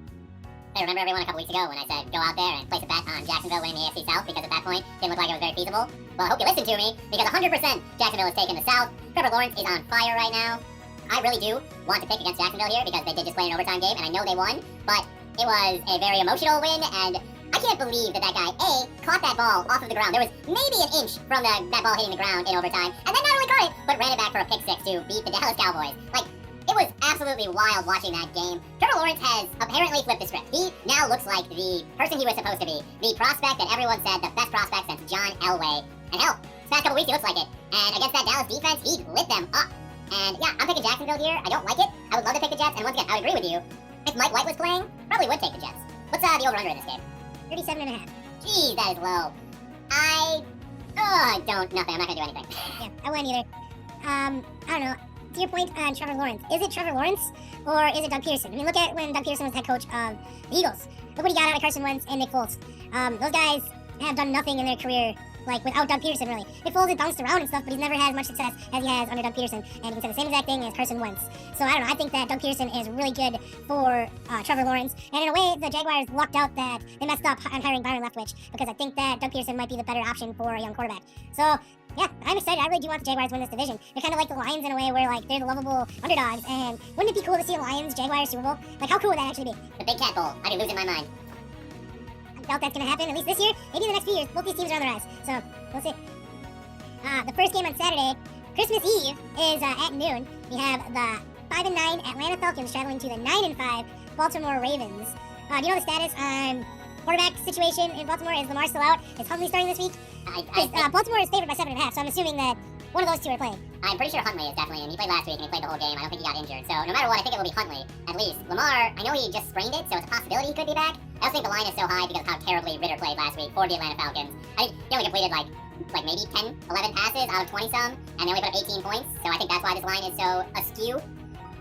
Hey, remember everyone a couple weeks ago when I said go out there and place a bet on Jacksonville winning the AFC South because at that point it didn't look like it was very feasible? Well, I hope you listened to me because 100% Jacksonville is taking the South. Trevor Lawrence is on fire right now. I really do want to pick against Jacksonville here because they did just play an overtime game and I know they won, but it was a very emotional win and I can't believe that guy, A, caught that ball off of the ground. There was maybe an inch from that ball hitting the ground in overtime and then not only caught it, but ran it back for a pick six to beat the Dallas Cowboys. Like, it was absolutely wild watching that game. Trevor Lawrence has apparently flipped the script. He now looks like the person he was supposed to be. The prospect that everyone said the best prospect since John Elway. And hell, this past couple weeks he looks like it. And against that Dallas defense, he lit them up. And yeah, I'm picking Jacksonville here. I don't like it. I would love to pick the Jets. And once again, I would agree with you. If Mike White was playing, probably would take the Jets. What's the over-under in this game? 37.5. Jeez, that is low. Nothing. I'm not gonna do anything. Yeah, I wouldn't either. I don't know. To your point on Trevor Lawrence, is it Trevor Lawrence or is it Doug Pearson? I mean, look at when Doug Pearson was head coach of the Eagles. Look what he got out of Carson Wentz and Nick Foles. Those guys have done nothing in their career, like, without Doug Pearson, really. Nick Foles has bounced around and stuff, but he's never had as much success as he has under Doug Pearson, and he can say the same exact thing as Carson Wentz. So, I don't know, I think that Doug Pearson is really good for Trevor Lawrence, and in a way, the Jaguars lucked out that they messed up on hiring Byron Leftwich, because I think that Doug Pearson might be the better option for a young quarterback. So, yeah, I'm excited. I really do want the Jaguars to win this division. They're kind of like the Lions in a way where, like, they're the lovable underdogs, and wouldn't it be cool to see a Lions-Jaguars Super Bowl? Like, how cool would that actually be? The Big Cat Bowl. I'd be losing my mind. I doubt that's going to happen, at least this year. Maybe in the next few years. Both these teams are on the rise, so we'll see. The first game on Saturday, Christmas Eve, is at noon. We have the 5-9 Atlanta Falcons traveling to the 9-5 Baltimore Ravens. Do you know the status on quarterback situation in Baltimore? Is Lamar still out? Is Huntley starting this week? Baltimore is favored by 7.5, so I'm assuming that one of those two are playing. I'm pretty sure Huntley is definitely in. He played last week and he played the whole game. I don't think he got injured. So no matter what, I think it will be Huntley, at least. Lamar, I know he just sprained it, so it's a possibility he could be back. I also think the line is so high because of how terribly Ritter played last week for the Atlanta Falcons. I think he only completed like maybe 10, 11 passes out of 20-some, and they only put up 18 points. So I think that's why this line is so askew.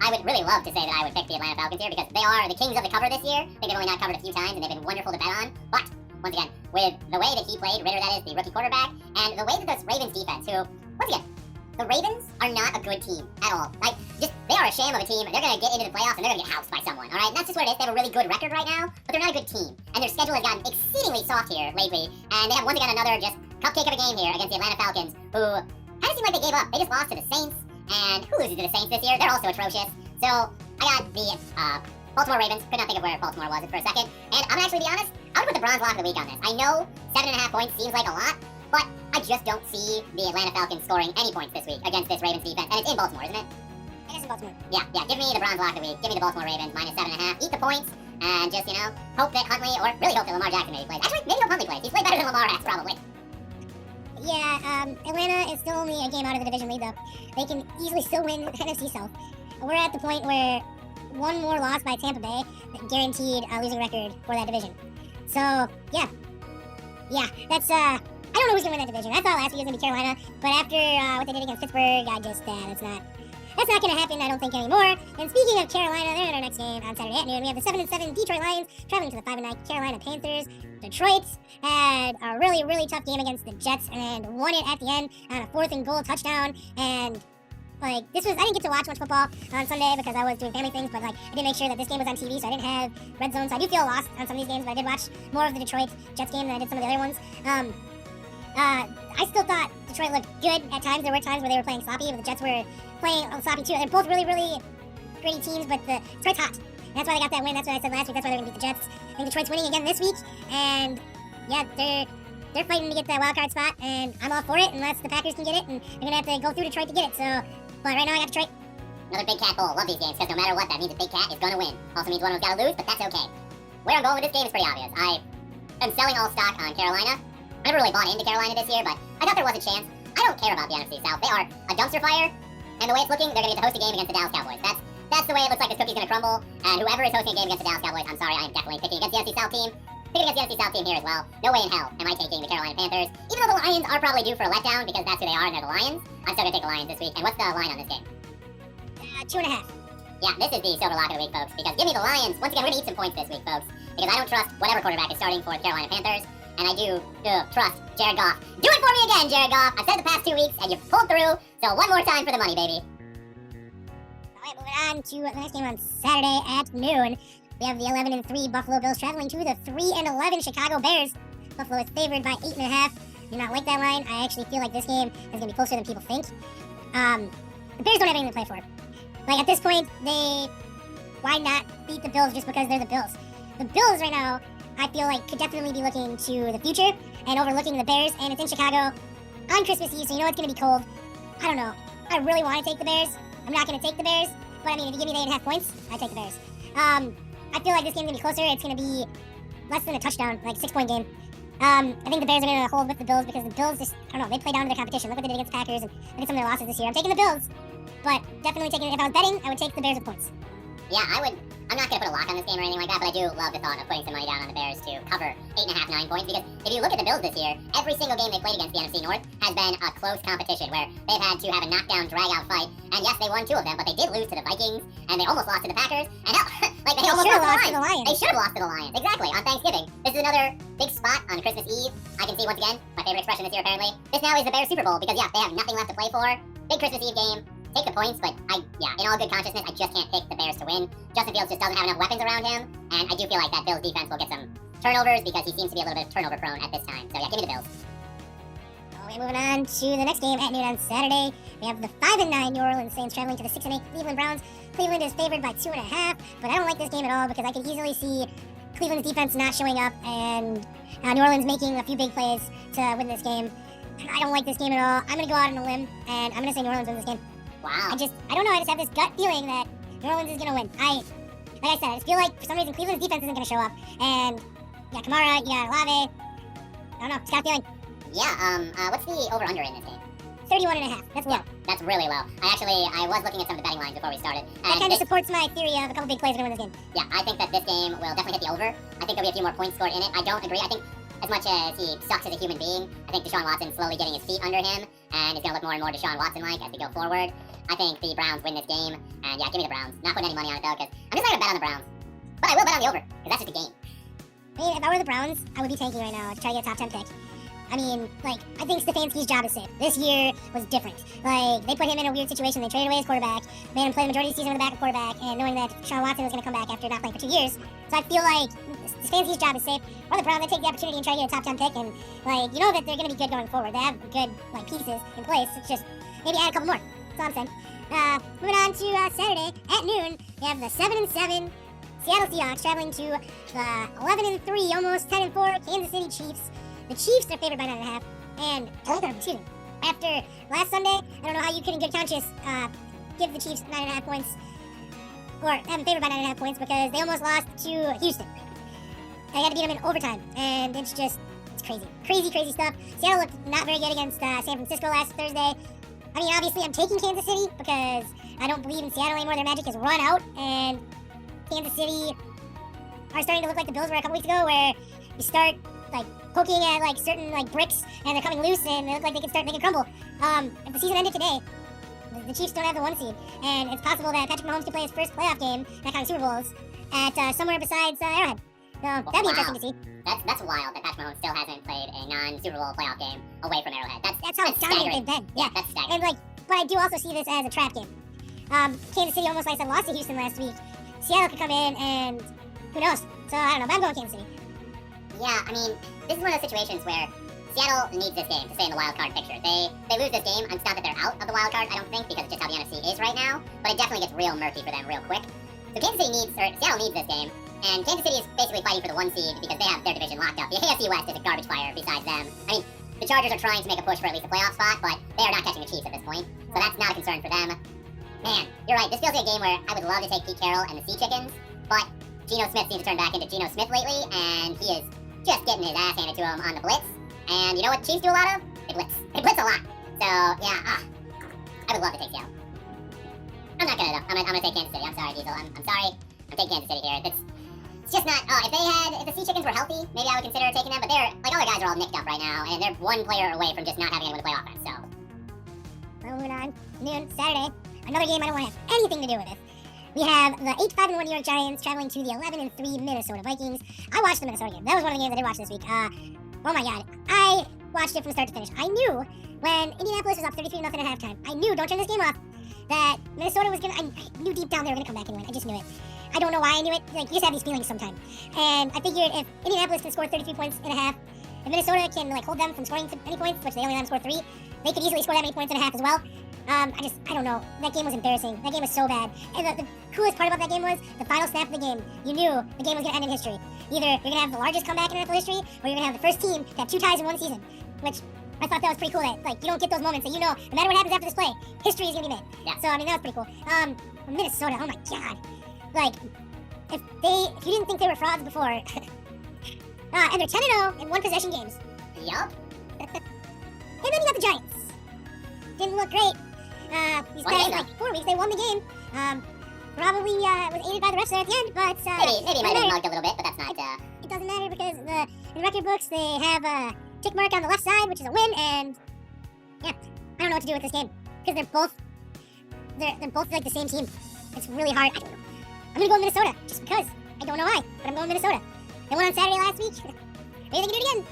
I would really love to say that I would pick the Atlanta Falcons here because they are the kings of the cover this year. I think they've only not covered a few times, and they've been wonderful to bet on. But once again, with the way that he played, Ritter, that is, the rookie quarterback, and the way that this Ravens defense, who, once again, the Ravens are not a good team at all. Like, they are a sham of a team, and they're going to get into the playoffs, and they're going to get housed by someone, all right? And that's just what it is. They have a really good record right now, but they're not a good team. And their schedule has gotten exceedingly soft here lately, and they have once again another just cupcake of a game here against the Atlanta Falcons, who kind of seem like they gave up. They just lost to the Saints, and who loses to the Saints this year? They're also atrocious. So, I got the Baltimore Ravens. Could not think of where Baltimore was for a second. And I'm actually, to be honest, I would put the bronze lock of the week on this. I know 7.5 points seems like a lot, but I just don't see the Atlanta Falcons scoring any points this week against this Ravens defense. And it's in Baltimore, isn't it? It is in Baltimore. Yeah. Give me the bronze lock of the week. Give me the Baltimore Ravens minus 7.5. Eat the points, and just, hope that Huntley, or really hope that Lamar Jackson maybe plays. Actually, maybe hope Huntley plays. He's played better than Lamar has, probably. Yeah, Atlanta is still only a game out of the division lead, though. They can easily still win the NFC South. We're at the point where one more loss by Tampa Bay guaranteed a losing record for that division. So, yeah, that's, I don't know who's going to win that division. I thought last week it was going to be Carolina, but after what they did against Pittsburgh, that's not going to happen, I don't think, anymore. And speaking of Carolina, they're in our next game on Saturday at noon. We have the 7-7 Detroit Lions traveling to the 5-9 Carolina Panthers. Detroit had a really, really tough game against the Jets and won it at the end on a 4th and goal touchdown. And Like, I didn't get to watch much football on Sunday because I was doing family things, but, like, I did make sure that this game was on TV, so I didn't have red zone, so I do feel lost on some of these games, but I did watch more of the Detroit Jets game than I did some of the other ones. I still thought Detroit looked good at times. There were times where they were playing sloppy, but the Jets were playing sloppy too. They're both really, really gritty teams, but Detroit's hot. And that's why they got that win. That's what I said last week. That's why they're going to beat the Jets. I think Detroit's winning again this week, and yeah, they're fighting to get that wild card spot, and I'm all for it unless the Packers can get it, and they're going to have to go through Detroit to get it. So, but right now I got Detroit. Another Big Cat Bowl. Love these games because no matter what, that means a Big Cat is going to win. Also means one of them's got to lose, but that's okay. Where I'm going with this game is pretty obvious. I am selling all stock on Carolina. I never really bought into Carolina this year, but I thought there was a chance. I don't care about the NFC South. They are a dumpster fire, and the way it's looking, they're going to get to host a game against the Dallas Cowboys. That's the way it looks like this cookie's going to crumble, and whoever is hosting a game against the Dallas Cowboys, I'm sorry, I am definitely picking against the NFC South team. Picking against the NFC South team here as well. No way in hell am I taking the Carolina Panthers. Even though the Lions are probably due for a letdown because that's who they are and they're the Lions, I'm still going to take the Lions this week. And what's the line on this game? 2.5. Yeah, this is the silver lock of the week, folks, because give me the Lions. Once again, we're going to eat some points this week, folks, because I don't trust whatever quarterback is starting for the Carolina Panthers, and I do trust Jared Goff. Do it for me again, Jared Goff. I've said the past 2 weeks, and you've pulled through, so one more time for the money, baby. All right, moving on to the next game on Saturday at noon. We have the 11-3 Buffalo Bills traveling to the 3-11 Chicago Bears. Buffalo is favored by 8.5. Do not like that line. I actually feel like this game is going to be closer than people think. The Bears don't have anything to play for. Like, at this point, why not beat the Bills just because they're the Bills? The Bills right now, I feel like, could definitely be looking to the future and overlooking the Bears, and it's in Chicago on Christmas Eve, so you know it's going to be cold. I don't know. I really want to take the Bears. I'm not going to take the Bears, but I mean, if you give me the 8.5 points, I take the Bears. I feel like this game's going to be closer. It's going to be less than a touchdown, like 6-point game. I think the Bears are going to hold with the Bills because the Bills just, I don't know, they play down to their competition. Look what they did against the Packers and look at some of their losses this year. I'm taking the Bills, but definitely taking, if I was betting, I would take the Bears with points. Yeah, I'm not going to put a lock on this game or anything like that, but I do love the thought of putting some money down on the Bears to cover 8.5, 9 points, because if you look at the Bills this year, every single game they played against the NFC North has been a close competition where they've had to have a knockdown, drag-out fight, and yes, they won 2 of them, but they did lose to the Vikings, and they almost lost to the Packers, and hell, like they almost lost to the Lions. They should have lost to the Lions, exactly, on Thanksgiving. This is another big spot on Christmas Eve. I can see, once again, my favorite expression this year, apparently. This now is the Bears Super Bowl, because yeah, they have nothing left to play for. Big Christmas Eve game. Take the points, but in all good consciousness, I just can't pick the Bears to win. Justin Fields just doesn't have enough weapons around him, and I do feel like that Bills defense will get some turnovers because he seems to be a little bit turnover prone at this time. So yeah, give me the Bills. Okay, moving on to the next game at noon on Saturday. We have the 5-9 New Orleans Saints traveling to the 6-8 Cleveland Browns. Cleveland is favored by 2.5, but I don't like this game at all because I can easily see Cleveland's defense not showing up and New Orleans making a few big plays to win this game. I don't like this game at all. I'm going to go out on a limb, and I'm going to say New Orleans wins this game. Wow. I don't know, I just have this gut feeling that New Orleans is going to win. Like I said, I just feel like for some reason Cleveland's defense isn't going to show up. And you got Kamara, you got Olave. I don't know, just got a feeling. Yeah, what's the over-under in this game? 31.5. That's low. Yeah, that's really low. I was looking at some of the betting lines before we started. That kind of supports my theory of a couple big plays are going to win this game. Yeah, I think that this game will definitely hit the over. I think there'll be a few more points scored in it. I don't agree. I think as much as he sucks as a human being, I think Deshaun Watson slowly getting his feet under him, and it's going to look more and more Deshaun Watson-like as we go forward. I think the Browns win this game, and yeah, give me the Browns. Not putting any money on it, though, because I'm just not going to bet on the Browns. But I will bet on the over, because that's just a game. I mean, if I were the Browns, I would be tanking right now to try to get a top 10 pick. I mean, like, I think Stefanski's job is safe. This year was different. Like, they put him in a weird situation. They traded away his quarterback, made him play the majority of the season with a backup quarterback, and knowing that Deshaun Watson was going to come back after not playing for 2 years. So I feel like Stefanski's job is safe. Or the Browns, they take the opportunity and try to get a top 10 pick, and, like, you know that they're going to be good going forward. They have good, like, pieces in place. It's just maybe add a couple more. That's all I'm saying. Moving on to Saturday at noon, we have the 7-7 Seattle Seahawks traveling to the 11-3, almost 10-4 Kansas City Chiefs. The Chiefs are favored by 9.5. And, excuse me, after last Sunday, I don't know how you could in good conscience give the Chiefs 9.5 points, or have them favored by 9.5 points, because they almost lost to Houston. They had to beat them in overtime, and it's crazy. Crazy stuff. Seattle looked not very good against San Francisco last Thursday. I mean, obviously, I'm taking Kansas City because I don't believe in Seattle anymore. Their magic is run out, and Kansas City are starting to look like the Bills were a couple weeks ago, where you start, like, poking at, like, certain, like, bricks, and they're coming loose, and they look like they can crumble. If the season ended today, the Chiefs don't have the 1 seed, and it's possible that Patrick Mahomes could play his first playoff game, that kind of Super Bowls, at somewhere besides Arrowhead. So that'd be interesting to see. That's wild that Patrick Mahomes still hasn't played a non-Super Bowl playoff game away from Arrowhead. That's how dominant they've been. Yeah, that's staggering. And like, but I do also see this as a trap game. Kansas City almost, like I said, lost to Houston last week. Seattle could come in and who knows? So I don't know, but I'm going Kansas City. Yeah, I mean, this is one of those situations where Seattle needs this game to stay in the wild card picture. They lose this game, it's not that they're out of the wild card, I don't think, because it's just how the NFC is right now, but it definitely gets real murky for them real quick. So Seattle needs this game, and Kansas City is basically fighting for the 1 seed because they have their division locked up. The AFC West is a garbage fire besides them. I mean, the Chargers are trying to make a push for at least a playoff spot, but they are not catching the Chiefs at this point, so that's not a concern for them. Man, you're right, this feels like a game where I would love to take Pete Carroll and the Sea Chickens, but Geno Smith seems to turn back into Geno Smith lately, and he is just getting his ass handed to him on the blitz. And you know what the Chiefs do a lot of? They blitz. They blitz a lot. So, yeah, I would love to take Seattle. I'm not gonna, though. I'm gonna take Kansas City. I'm sorry, Diesel. I'm sorry. I'm taking Kansas City here. It's just not, if the Sea Chickens were healthy, maybe I would consider taking them, but they're, like, all their guys are all nicked up right now, and they're one player away from just not having anyone to play offense, so. Well, moving on. Noon, Saturday. Another game I don't want to have anything to do with it. We have the 8-5-1 New York Giants traveling to the 11-3 Minnesota Vikings. I watched the Minnesota game. That was one of the games I did watch this week. Oh my god. I watched it from start to finish. I knew when Indianapolis was up 33-0 at halftime, I knew, don't turn this game off, that Minnesota was I knew deep down they were going to come back and win. I just knew it. I don't know why I knew it. Like, you just have these feelings sometimes. And I figured if Indianapolis can score 33 points and a half, if Minnesota can, like, hold them from scoring any points, which they only let them score 3, they could easily score that many points and a half as well. I don't know. That game was embarrassing. That game was so bad. And the coolest part about that game was the final snap of the game. You knew the game was going to end in history. Either you're going to have the largest comeback in NFL history, or you're going to have the first team to have 2 ties in one season. Which I thought that was pretty cool. That, like, you don't get those moments that you know, no matter what happens after this play, history is going to be made. Yeah. So, I mean, that was pretty cool. Minnesota, oh my god. Like, if you didn't think they were frauds before, and they're 10-0 in one possession games. Yup. And then you got the Giants. Didn't look great. These past, like, 4 weeks, they won the game. Probably was aided by the refs there at the end, but maybe might have been mugged a little bit, but that's not. It doesn't matter because in record books they have a tick mark on the left side, which is a win, and yeah, I don't know what to do with this game because they're both like the same team. It's really hard. I don't know. I'm gonna go with Minnesota just because. I don't know why, but I'm going Minnesota. They won on Saturday last week. Maybe they can do it again.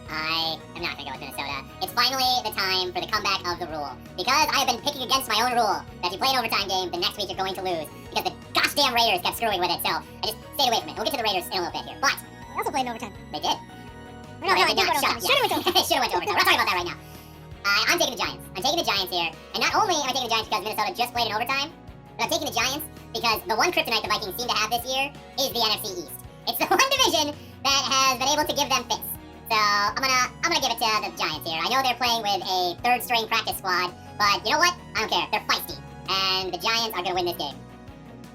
I am not gonna go with Minnesota. It's finally the time for the comeback of the rule. Because I have been picking against my own rule that if you play an overtime game, the next week you're going to lose. Because the gosh damn Raiders kept screwing with it, so I just stayed away from it. We'll get to the Raiders in a little bit here. But They also played in overtime. they did. No, I did go to overtime. Should have went to overtime. Should have went to overtime. We're not talking about that right now. I'm taking the Giants. I'm taking the Giants here. And not only am I taking the Giants because Minnesota just played in overtime, but I'm taking the Giants because the one kryptonite the Vikings seem to have this year is the NFC East. It's the one division that has been able to give them fits. So I'm gonna give it to the Giants here. I know they're playing with a third-string practice squad, but you know what? I don't care. They're feisty, and the Giants are gonna win this game.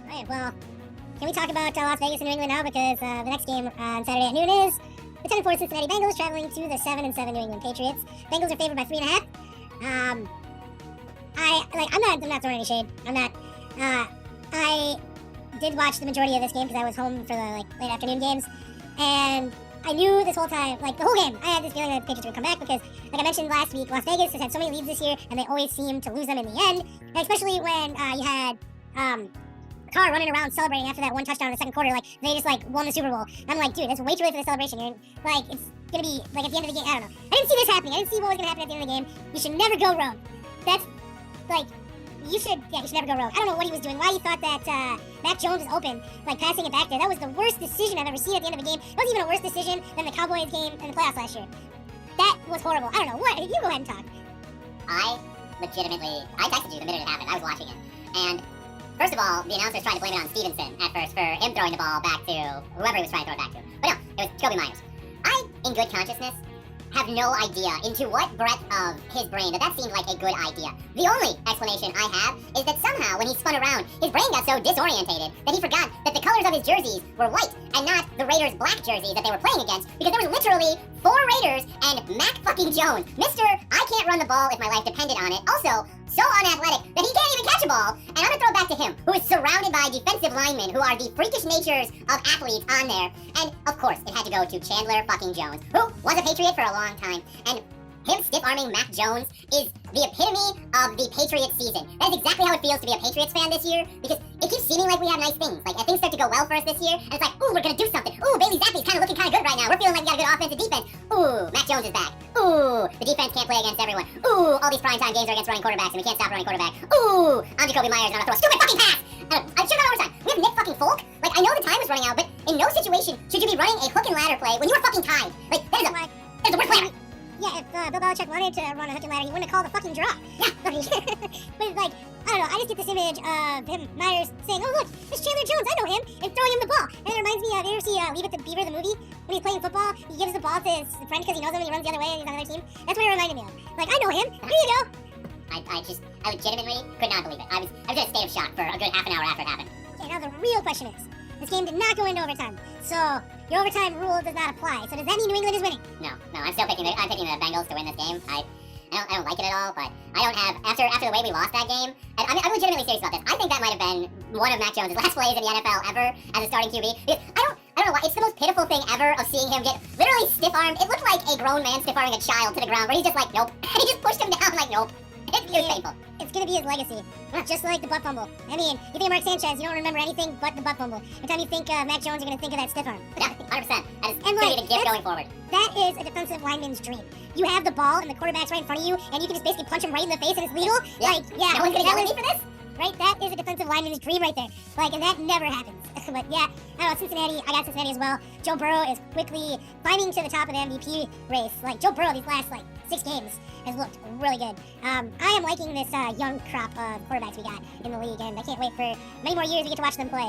All right, well, can we talk about Las Vegas and New England now? Because the next game on Saturday at noon is the 10-4 Cincinnati Bengals traveling to the 7-7 New England Patriots. Bengals are favored by 3.5. I'm not throwing any shade. I'm not. I did watch the majority of this game because I was home for the late afternoon games, and I knew this whole time, the whole game, I had this feeling that the Patriots would come back because, like I mentioned last week, Las Vegas has had so many leads this year, and they always seem to lose them in the end. And especially when you had Carr running around celebrating after that one touchdown in the second quarter, they just won the Super Bowl. I'm like, dude, that's way too late for the celebration. It's gonna be at the end of the game. I don't know. I didn't see this happening. I didn't see what was gonna happen at the end of the game. You should never go rogue. That's you should never go rogue. I don't know what he was doing, why he thought that Mac Jones was open, passing it back there. That was the worst decision I've ever seen at the end of a game. That was even a worse decision than the Cowboys game in the playoffs last year. That was horrible. I don't know. What? You go ahead and talk. I texted you the minute it happened. I was watching it. And first of all, the announcers tried to blame it on Stevenson at first for him throwing the ball back to whoever he was trying to throw it back to. But no, it was Jacoby Myers. I, in good consciousness, have no idea into what breadth of his brain that seemed like a good idea. The only explanation I have is that somehow when he spun around, his brain got so disorientated that he forgot that the colors of his jerseys were white and not the Raiders' black jerseys that they were playing against, because there was literally 4 Raiders and Mac fucking Jones. Mr. I can't run the ball if my life depended on it. Also, so unathletic that he can't even catch a ball. And I'm gonna throw it back to him, who is surrounded by defensive linemen who are the freakish natures of athletes on there. And of course, it had to go to Chandler fucking Jones, who was a Patriot for a long time. And him stiff-arming Mac Jones is the epitome of the Patriots season. That is exactly how it feels to be a Patriots fan this year, because it keeps seeming like we have nice things. Like, things start to go well for us this year, and it's like, ooh, we're gonna do something. Ooh, Bailey Zappi's kind of looking kind of good right now. We're feeling like we got a good offensive defense. Ooh, Mac Jones is back. Ooh, the defense can't play against everyone. Ooh, all these primetime games are against running quarterbacks, and we can't stop running quarterback. Ooh, I'm Jacoby Myers, and I'm gonna throw a stupid fucking pass. I should have overtime. We have Nick fucking Folk. Like, I know the time is running out, but in no situation should you be running a hook and ladder play when you are fucking tied. Like, that is the worst play ever. Yeah, if Bill Belichick wanted to run a hook and ladder, he wouldn't have called a fucking draw. Yeah. But like, I don't know, I just get this image of him, Myers, saying, oh look, it's Chandler Jones, I know him, and throwing him the ball. And it reminds me of, you ever see Leave It to Beaver, the movie? When he's playing football, he gives the ball to his friend because he knows him and he runs the other way and he's on the other team. That's what it reminded me of. Like, I know him, here you go. I legitimately could not believe it. I was in a state of shock for a good half an hour after it happened. Okay, now the real question is, this game did not go into overtime, so your overtime rule does not apply. So does that mean New England is winning? No, I'm still picking the Bengals to win this game. I don't like it at all, but I don't have after the way we lost that game. And I'm legitimately serious about this. I think that might have been one of Mac Jones' last plays in the NFL ever as a starting QB. Because I don't know why. It's the most pitiful thing ever of seeing him get literally stiff-armed. It looked like a grown man stiff-arming a child to the ground, where he's just like, nope. And he just pushed him down like, nope. It was painful. It's gonna be his legacy, just like the butt fumble. I mean, you think of Mark Sanchez, you don't remember anything but the butt fumble. Every time you think Mac Jones, you're gonna think of that stiff arm. Yeah, 100%. That is and gonna be the gift going forward. That is a defensive lineman's dream. You have the ball and the quarterback's right in front of you, and you can just basically punch him right in the face and it's legal. Yeah. Like, yeah. No one's gonna yell at me for this? Right? That is a defensive lineman's dream right there. Like, and that never happens. But yeah, I don't know, Cincinnati, I got Cincinnati as well. Joe Burrow is quickly climbing to the top of the MVP race. Like, Joe Burrow these last, 6 games has looked really good. I am liking this young crop of quarterbacks we got in the league, and I can't wait for many more years we get to watch them play.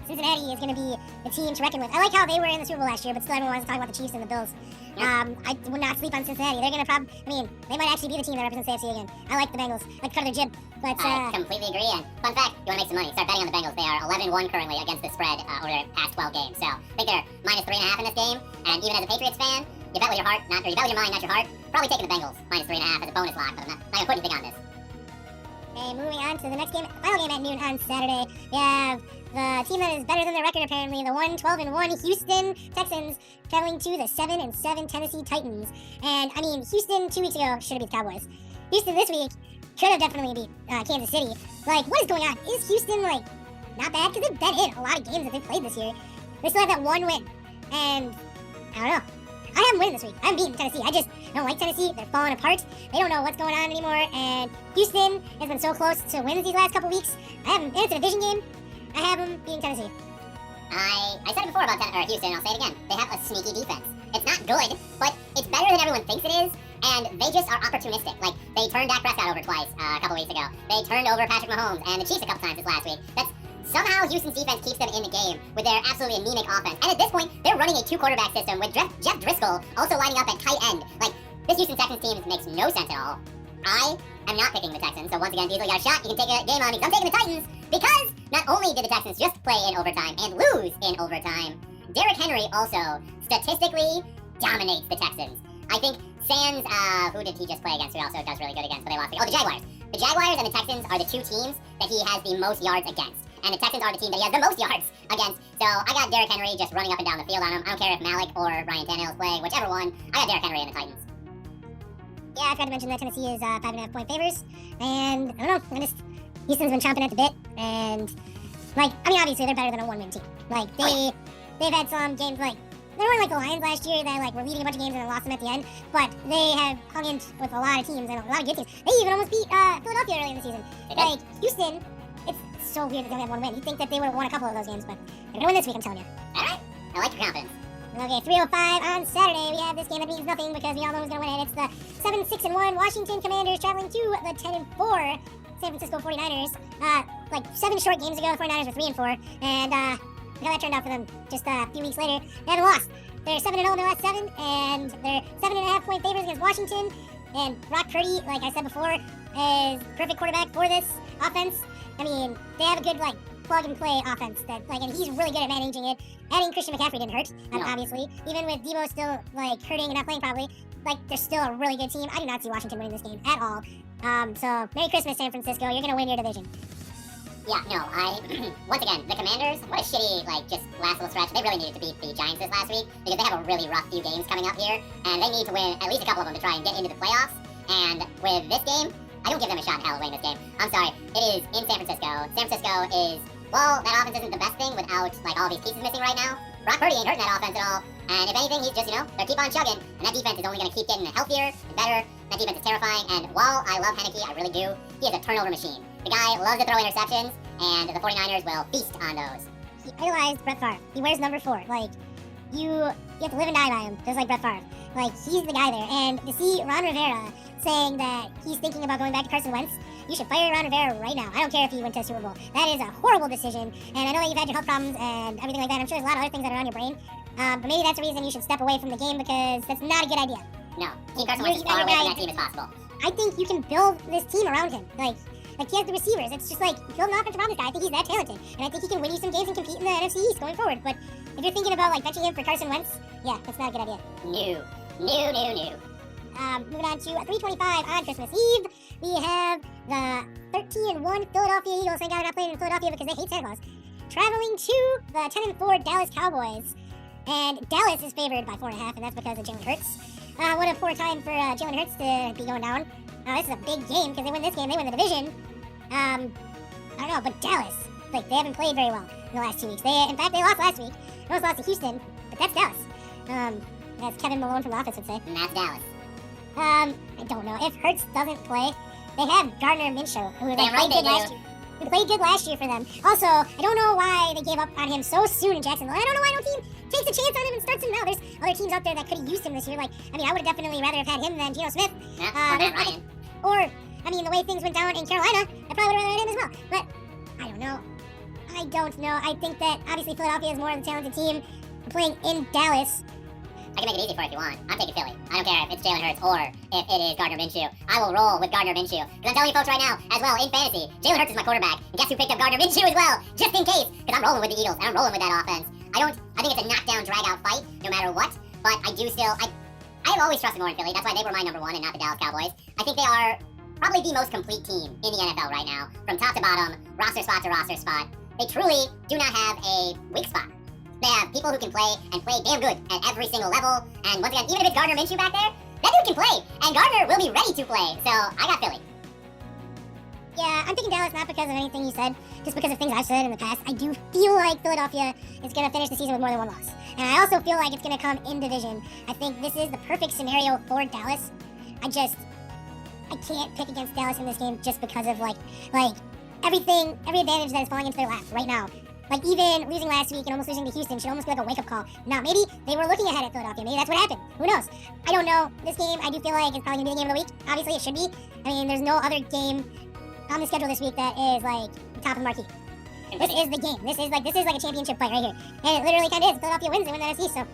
Cincinnati is going to be the team to reckon with. I like how they were in the Super Bowl last year, but still everyone wants to talk about the Chiefs and the Bills. I would not sleep on Cincinnati. They're going to they might actually be the team that represents the AFC again. I like the Bengals. I like to cut their jib. But, I completely agree, and fun fact, you want to make some money, start betting on the Bengals. They are 11-1 currently against the spread over their past 12 games. So I think they're minus 3.5 in this game, and even as a Patriots fan, you bet with your heart, you bet with your mind, not your heart. Probably taking the Bengals minus 3.5 as a bonus lock, but I'm not going to put anything on this. Okay, moving on to the next game, final game at noon on Saturday. We have the team that is better than their record apparently, the 12-1 Houston Texans traveling to the 7-7 Tennessee Titans. And I mean, Houston 2 weeks ago should have beat the Cowboys. Houston this week could have definitely beat Kansas City. Like, what is going on? Is Houston not bad? Because they've been in a lot of games that they've played this year. They still have that one win, and I don't know. I haven't won this week. I haven't beaten Tennessee. I just don't like Tennessee. They're falling apart. They don't know what's going on anymore. And Houston has been so close to wins these last couple weeks. It's a division game. I have them beating Tennessee. I said it before about Houston, and I'll say it again. They have a sneaky defense. It's not good, but it's better than everyone thinks it is. And they just are opportunistic. Like, they turned Dak Prescott over twice a couple weeks ago. They turned over Patrick Mahomes and the Chiefs a couple times this last week. Somehow Houston's defense keeps them in the game with their absolutely anemic offense. And at this point, they're running a 2-quarterback system with Jeff Driscoll also lining up at tight end. Like, this Houston Texans team makes no sense at all. I am not picking the Texans, so once again, Diesel, you got a shot. You can take a game on me, 'cause I'm taking the Titans, because not only did the Texans just play in overtime and lose in overtime, Derrick Henry also statistically dominates the Texans. I think sans, who did he just play against who also does really good against, but they lost? The Jaguars. The Jaguars and the Texans are the 2 teams that he has the most yards against. And the Texans are the team that he has the most yards against. So I got Derrick Henry just running up and down the field on him. I don't care if Malik or Ryan Tannehill is playing, whichever one. I got Derrick Henry and the Titans. Yeah, I forgot to mention that Tennessee is 5.5-point favors. And I don't know, Houston's been chomping at the bit. And, obviously they're better than a 1-win team. They've had some games they weren't like the Lions last year that were leading a bunch of games and then lost them at the end. But they have hung in with a lot of teams and a lot of good teams. They even almost beat Philadelphia early in the season. Houston, it's so weird that they only have 1 win. You'd think that they would have won a couple of those games, but they're going to win this week, I'm telling you. All right. I like your confidence. Okay, 3:05 on Saturday. We have this game that means nothing because we all know who's going to win it. It's the 7-6-1 Washington Commanders traveling to the 10-4 San Francisco 49ers. 7 short games ago, the 49ers were 3-4. And look how that turned out for them just a few weeks later. They haven't lost. They're 7-0 in their last 7, and they're 7.5-point favorites against Washington. And Brock Purdy, like I said before, is perfect quarterback for this offense. I mean, they have a good, plug-and-play offense that, and he's really good at managing it. Adding Christian McCaffrey didn't hurt, obviously. Even with Debo still, hurting and not playing probably, they're still a really good team. I do not see Washington winning this game at all. So, Merry Christmas, San Francisco. You're going to win your division. Yeah, no, once again, the Commanders, what a shitty, just last little stretch. They really needed to beat the Giants this last week because they have a really rough few games coming up here, and they need to win at least a couple of them to try and get into the playoffs. And with this game, I don't give them a shot in hell of winning this game. I'm sorry, it is in San Francisco. San Francisco is, well, that offense isn't the best thing without, all these pieces missing right now. Brock Purdy ain't hurting that offense at all, and if anything, he's just, they keep on chugging, and that defense is only going to keep getting healthier and better. That defense is terrifying, and while I love Heineke, I really do, he is a turnover machine. The guy loves to throw interceptions, and the 49ers will feast on those. He idolized Brett Favre. He wears number 4. You have to live and die by him, just like Brett Favre. He's the guy there. And to see Ron Rivera saying that he's thinking about going back to Carson Wentz, you should fire Ron Rivera right now. I don't care if he went to a Super Bowl. That is a horrible decision. And I know that you've had your health problems and everything like that. I'm sure there's a lot of other things that are on your brain. But maybe that's a reason you should step away from the game because that's not a good idea. No, Team Carson Wentz is far away from that team as possible. I think you can build this team around him. He has the receivers. It's just build an offensive around this guy. I think he's that talented. And I think he can win you some games and compete in the NFC East going forward. But if you're thinking about benching him for Carson Wentz, yeah, that's not a good idea. No. Moving on to 3:25 on Christmas Eve, we have the 13-1 Philadelphia Eagles. Thank God they're not playing in Philadelphia because they hate Santa Claus. Traveling to the 10-4 Dallas Cowboys. And Dallas is favored by 4.5, and that's because of Jalen Hurts. What a poor time for Jalen Hurts to be going down. This is a big game because they win this game, they win the division. I don't know, but Dallas, they haven't played very well in the last 2 weeks. In fact, they lost last week. They almost lost to Houston, but that's Dallas. As Kevin Malone from The Office would say. And that's Dallas. I don't know. If Hurts doesn't play, they have Gardner Minshew, who played good last year. Who played good last year for them. Also, I don't know why they gave up on him so soon in Jacksonville. I don't know why no team takes a chance on him and starts him now. There's other teams out there that could have used him this year. I would have definitely rather have had him than Geno Smith. Yeah, or Matt Ryan. Or, the way things went down in Carolina, I probably would have rather had him as well. But, I don't know. I think that, obviously, Philadelphia is more of the talented team. Playing in Dallas. I can make it easy for you if you want. I'm taking Philly. I don't care if it's Jalen Hurts or if it is Gardner Minshew. I will roll with Gardner Minshew. Because I'm telling you folks right now, as well, in fantasy, Jalen Hurts is my quarterback. And guess who picked up Gardner Minshew as well? Just in case. Because I'm rolling with the Eagles, and I'm rolling with that offense. I think it's a knockdown, drag-out fight, no matter what. But I've always trusted more in Philly. That's why they were my number 1 and not the Dallas Cowboys. I think they are probably the most complete team in the NFL right now. From top to bottom, roster spot to roster spot. They truly do not have a weak spot. They have people who can play and play damn good at every single level. And once again, even if it's Gardner Minshew back there, that dude can play. And Gardner will be ready to play. So I got Philly. Yeah, I'm picking Dallas not because of anything you said, just because of things I've said in the past. I do feel like Philadelphia is going to finish the season with more than 1 loss. And I also feel like it's going to come in division. I think this is the perfect scenario for Dallas. I can't pick against Dallas in this game just because of every advantage that is falling into their lap right now. Even losing last week and almost losing to Houston should almost be like a wake-up call. Now, maybe they were looking ahead at Philadelphia. Maybe that's what happened. Who knows? I don't know. This game, I do feel like it's probably going to be the game of the week. Obviously, it should be. There's no other game on the schedule this week that is, top of the marquee. This is the game. This is like a championship fight right here. And it literally kind of is. Philadelphia wins, they win the NFC, so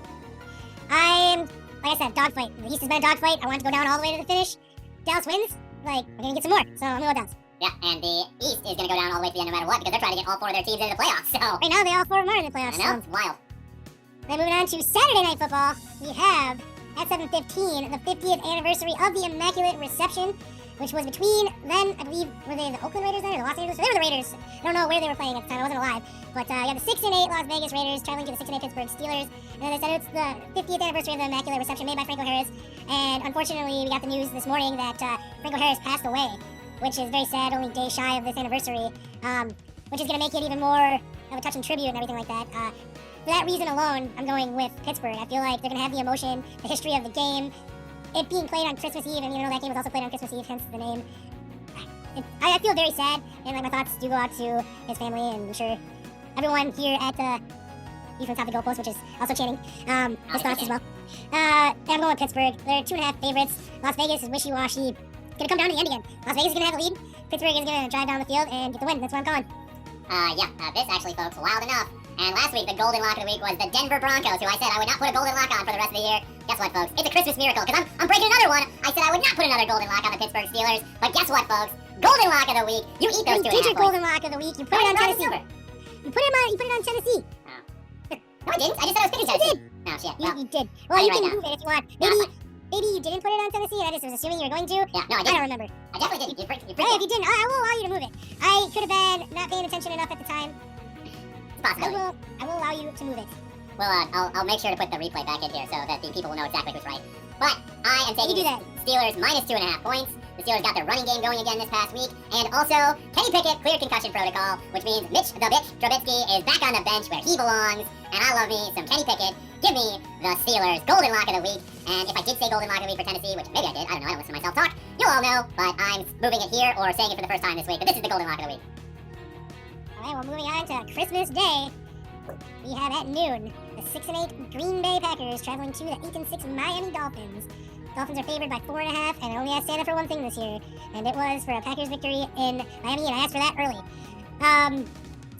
like I said, dogfight. The East has been a dogfight. I want to go down all the way to the finish. Dallas wins. We're going to get some more, so I'm going to go Dallas. Yeah, and the East is going to go down all the way to the end no matter what because they're trying to get all 4 of their teams into the playoffs, so... Right now, they all 4 of them are in the playoffs. I know, it's wild. Then moving on to Saturday Night Football, we have, at 7:15, the 50th anniversary of the Immaculate Reception, which was between then, I believe, were they the Oakland Raiders then, or the Los Angeles? They were the Raiders. I don't know where they were playing at the time. I wasn't alive. But you have the 6-8 Las Vegas Raiders traveling to the 6-8 Pittsburgh Steelers. And as I said, it's the 50th anniversary of the Immaculate Reception made by Franco Harris. And unfortunately, we got the news this morning that Franco Harris passed away, which is very sad, only day shy of this anniversary, which is going to make it even more of a touching tribute and everything like that. For that reason alone, I'm going with Pittsburgh. I feel like they're going to have the emotion, the history of the game, it being played on Christmas Eve, and even though that game was also played on Christmas Eve, hence the name. I feel very sad, and my thoughts do go out to his family, and I'm sure everyone here at the View from Top of the Goalpost, which is also chanting his thoughts as well. I'm going with Pittsburgh. They're 2.5 favorites. Las Vegas is wishy-washy. It's going to come down to the end again. Las Vegas is going to have a lead. Pittsburgh is going to drive down the field and get the win. That's what I'm calling. This actually, folks, wild enough. And last week, the golden lock of the week was the Denver Broncos, who I said I would not put a golden lock on for the rest of the year. Guess what, folks? It's a Christmas miracle, because I'm breaking another one. I said I would not put another golden lock on the Pittsburgh Steelers. But guess what, folks? Golden lock of the week. You eat those 2.5 points. You did your golden lock of the week. You put it on Tennessee. You put it on Tennessee. Oh. No, I didn't. I just said I was picking Tennessee. You did. Oh, shit. You did. Well, you can move it if you want. Maybe you didn't put it on Tennessee, and I just was assuming you were going to. Yeah, no, I didn't. I don't remember. I definitely didn't. You freaked Hey, if me. you didn't, I will allow you to move it. I could have been not paying attention enough at the time. It's a possibility. I will allow you to move it. Well, I'll make sure to put the replay back in here so that the people will know exactly who's right. But I am taking You do the that. Steelers minus 2.5 points. The Steelers got their running game going again this past week. And also, Kenny Pickett cleared concussion protocol, which means Mitch the Bitch Trubisky is back on the bench where he belongs. And I love me some Kenny Pickett. Give me the Steelers golden lock of the week. And if I did say golden lock of the week for Tennessee, which maybe I did, I don't know, I don't listen to myself talk, you'll all know. But I'm moving it here or saying it for the first time this week. But this is the golden lock of the week. All right, well, moving on to Christmas Day. We have at noon the 6-8 Green Bay Packers traveling to the 8-6 Miami Dolphins. Dolphins are favored by 4.5, and it only has Santa for one thing this year, and it was for a Packers victory in Miami, and I asked for that early.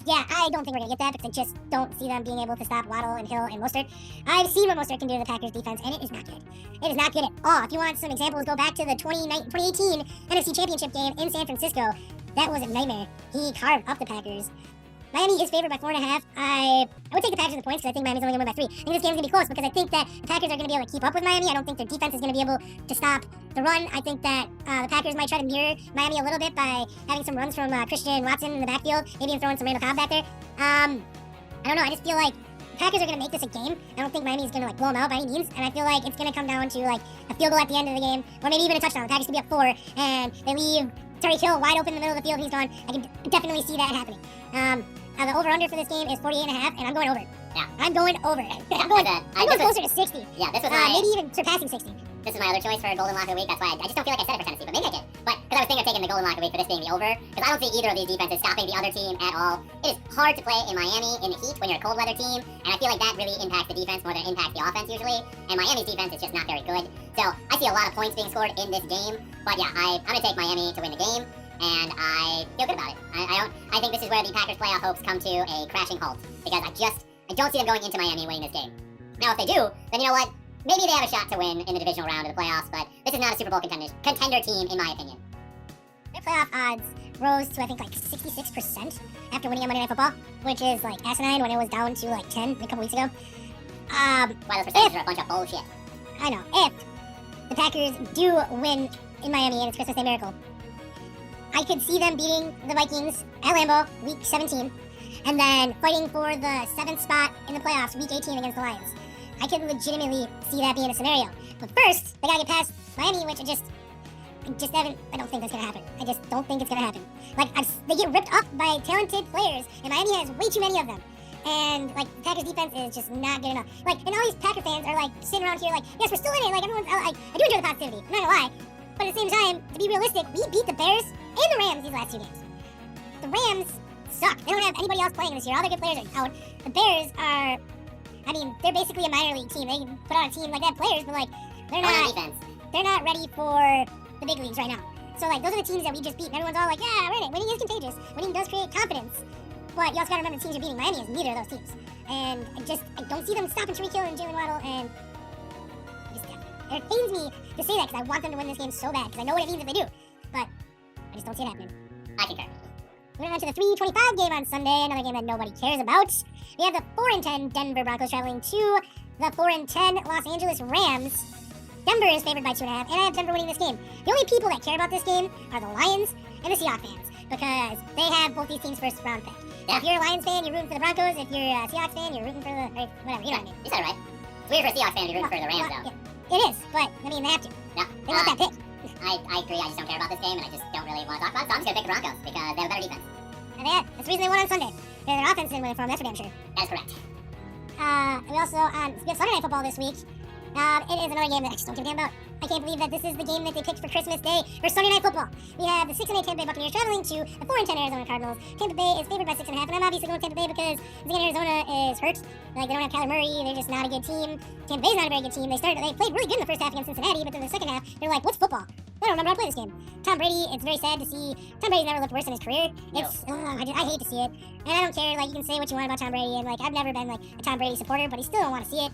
Yeah, I don't think we're gonna get that because I just don't see them being able to stop Waddle and Hill and Mostert. I've seen what Mostert can do to the Packers defense, and it is not good. It is not good at all. If you want some examples, go back to the 2018 NFC Championship game in San Francisco. That was a nightmare. He carved up the Packers. Miami is favored by 4.5. I would take the Packers in the points because I think Miami's only going to win by 3. I think this game's going to be close because I think that the Packers are going to be able to keep up with Miami. I don't think their defense is going to be able to stop the run. I think that the Packers might try to mirror Miami a little bit by having some runs from Christian Watson in the backfield, maybe even throwing some Randall Cobb back there. I don't know. I just feel like the Packers are going to make this a game. I don't think Miami is going to blow them out by any means, and I feel like it's going to come down to a field goal at the end of the game, or maybe even a touchdown. The Packers could be up 4, and they leave Tyreek Hill wide open in the middle of the field. He's gone. I can definitely see that happening. The over-under for this game is 48.5, and I'm going over. Yeah. I'm going over. I'm going closer to 60. Yeah, this was my... Maybe even surpassing 60. This is my other choice for Golden Lock of the Week. That's why I just don't feel like I said it for Tennessee, but maybe I did. But because I was thinking of taking the Golden Lock of the Week for this being the over, because I don't see either of these defenses stopping the other team at all. It is hard to play in Miami in the heat when you're a cold weather team, and I feel like that really impacts the defense more than it impacts the offense usually. And Miami's defense is just not very good. So I see a lot of points being scored in this game. But yeah, I'm going to take Miami to win the game, and I feel good about it. I think this is where the Packers' playoff hopes come to a crashing halt, because I don't see them going into Miami winning this game. Now, if they do, then you know what? Maybe they have a shot to win in the divisional round of the playoffs, but this is not a Super Bowl contender team, in my opinion. Their playoff odds rose to, I think, like 66% after winning on Monday Night Football, which is like asinine when it was down to like 10 a couple weeks ago. Wow, those percentages are a bunch of bullshit. I know. If the Packers do win in Miami and it's Christmas Day Miracle, I could see them beating the Vikings at Lambeau week 17, and then fighting for the 7th spot in the playoffs week 18 against the Lions. I could legitimately see that being a scenario. But first, they gotta get past Miami, which I don't think that's gonna happen. I just don't think it's gonna happen. They get ripped up by talented players, and Miami has way too many of them. And, the Packers defense is just not good enough. And all these Packer fans are, sitting around here yes, we're still in it. Everyone's, I do enjoy the positivity. I'm not gonna lie. But at the same time, to be realistic, we beat the Bears and the Rams these last 2 games. The Rams suck. They don't have anybody else playing this year. All their good players are out. The Bears are... they're basically a minor league team. They can put on a team like that, players, but they're not ready for the big leagues right now. So those are the teams that we just beat, and everyone's all like, yeah, we're in it. Winning is contagious. Winning does create confidence. But you also gotta remember the teams you're beating. Miami is neither of those teams. And I don't see them stopping Tyreek Hill and Jalen Waddle, and it pains me to say that because I want them to win this game so bad, because I know what it means if they do. But I just don't see it happening. I concur. Moving on to the 3:25 game on Sunday, another game that nobody cares about. We have the 4-10 Denver Broncos traveling to the 4-10 Los Angeles Rams. Denver is favored by 2.5, and I have Denver winning this game. The only people that care about this game are the Lions and the Seahawks fans, because they have both these teams' first round pick. Yeah. If you're a Lions fan, you're rooting for the Broncos. If you're a Seahawks fan, you're rooting for the... whatever, you know what I mean. You said it right. It's weird for a Seahawks fan to be rooting for the Rams, though. Yeah, it is, but, they have to. Yeah. They want that pick. I agree. I just don't care about this game, and I just don't really want to talk about it, so I'm just going to pick the Broncos, because they have a better defense. And that's the reason they won on Sunday. Their offense didn't win it for them, that's for damn sure. That is correct. We also, we have Sunday Night Football this week. It is another game that I just don't give a damn about. I can't believe that this is the game that they picked for Christmas Day for Sunday Night Football. We have the 6-8 Tampa Bay Buccaneers traveling to the 4-10 Arizona Cardinals. Tampa Bay is favored by 6.5, and I'm obviously going Tampa Bay because again, Arizona is hurt. They don't have Kyler Murray. They're just not a good team. Tampa Bay's not a very good team. They played really good in the first half against Cincinnati, but then the second half, they're like, what's football? I don't remember how to play this game. Tom Brady, it's very sad to see. Tom Brady's never looked worse in his career. I hate to see it. And I don't care, you can say what you want about Tom Brady, and I've never been a Tom Brady supporter, but I still don't want to see it.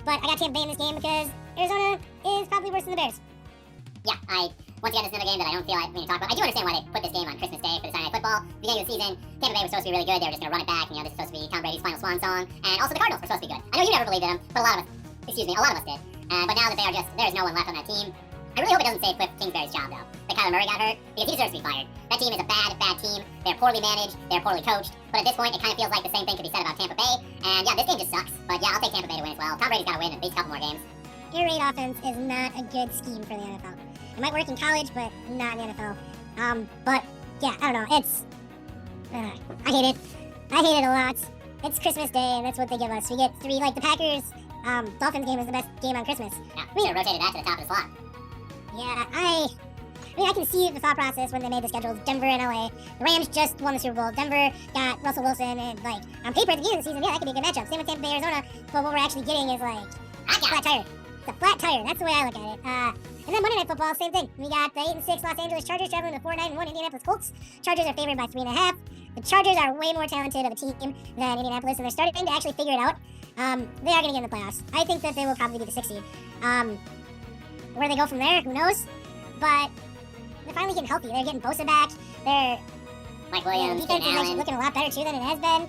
But I got Tampa Bay in this game because Arizona is probably worse than the Bears. Yeah, once again, this is another game that I don't feel like we need to talk about. I do understand why they put this game on Christmas Day for the Sunday Night Football. Beginning of the season, Tampa Bay was supposed to be really good. They were just going to run it back. This is supposed to be Tom Brady's final swan song. And also the Cardinals were supposed to be good. I know you never believed in them, but a lot of us did. But now that there is no one left on that team, I really hope it doesn't save Cliff Kingsbury's job, though. Kyler Murray got hurt because he deserves to be fired. That team is a bad, bad team. They're poorly managed. They're poorly coached. But at this point, it kind of feels like the same thing could be said about Tampa Bay. And yeah, this game just sucks. But yeah, I'll take Tampa Bay to win as well. Tom Brady's got to win at least a couple more games. Air raid offense is not a good scheme for the NFL. It might work in college, but not in the NFL. But yeah, I don't know. It's I hate it. I hate it a lot. It's Christmas Day, and that's what they give us. We get 3, like the Packers. Dolphins game is the best game on Christmas. Yeah, we should have rotated that to the top of the slot. Yeah, I mean, I can see the thought process when they made the schedules. Denver and LA. The Rams just won the Super Bowl. Denver got Russell Wilson, and like on paper at the beginning of the season, yeah, that could be a good matchup. Same with Tampa Bay, Arizona. But what we're actually getting is like a flat tire. It's a flat tire. That's the way I look at it. And then Monday Night Football, same thing. We got the 8-6 Los Angeles Chargers traveling to 4-9-1 Indianapolis Colts. Chargers are favored by 3.5. The Chargers are way more talented of a team than Indianapolis, and they're starting to actually figure it out. They are going to get in the playoffs. I think that they will probably be the 6th seed. Where they go from there, who knows? But they're finally getting healthy. They're getting Bosa back. They're Mike Williams, the defense Keenan is Allen. like looking a lot better too than it has been.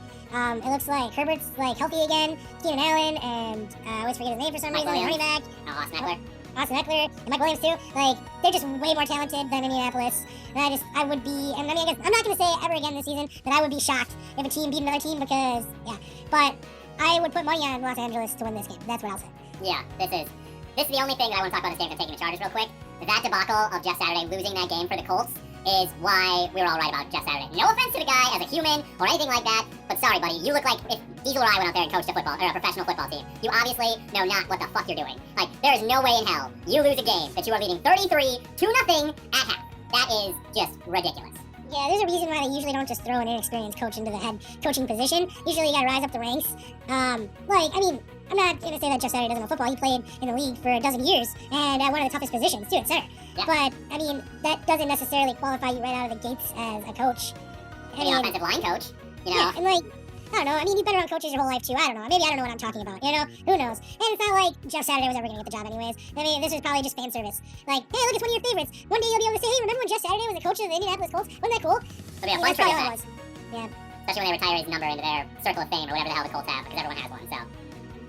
It looks like Herbert's like healthy again. Keenan Allen and I always forget his name for some Mike reason. Williams. Running back. Austin Eckler. Austin Eckler and Mike Williams too. Like they're just way more talented than Indianapolis. And I would be, and I mean, I guess I'm not going to say ever again this season that I would be shocked if a team beat another team because yeah. But I would put money on Los Angeles to win this game. That's what I'll say. Yeah, this is the only thing that I want to talk about this game. I'm taking the Chargers real quick. That debacle of Jeff Saturday losing that game for the Colts is why we were all right about Jeff Saturday. No offense to the guy as a human or anything like that, but sorry, buddy, you look like if Diesel or I went out there and coached a professional football team. You obviously know not what the fuck you're doing. Like, there is no way in hell you lose a game that you are leading 33-0 at half. That is just ridiculous. Yeah, there's a reason why they usually don't just throw an inexperienced coach into the head coaching position. Usually you gotta rise up the ranks. I mean, I'm not gonna say that Jeff Saturday doesn't know football. He played in the league for a dozen years and at one of the toughest positions too, at center. Yeah. But I mean, that doesn't necessarily qualify you right out of the gates as a coach. Maybe an offensive line coach, you know. Yeah, and like, I don't know. I mean, you've been around coaches your whole life too. I don't know. Maybe I don't know what I'm talking about. You know, who knows? And it's not like Jeff Saturday was ever gonna get the job anyways. I mean, this is probably just fan service. Like, hey, look, it's one of your favorites. One day you'll be able to say, hey, remember when Jeff Saturday was the coach of the Indianapolis Colts? Wasn't that cool? It'll be a fun that's trivia probably all it fact. was. Yeah. Especially when they retire his number into their circle of fame or whatever the hell the Colts have, because everyone has one, so.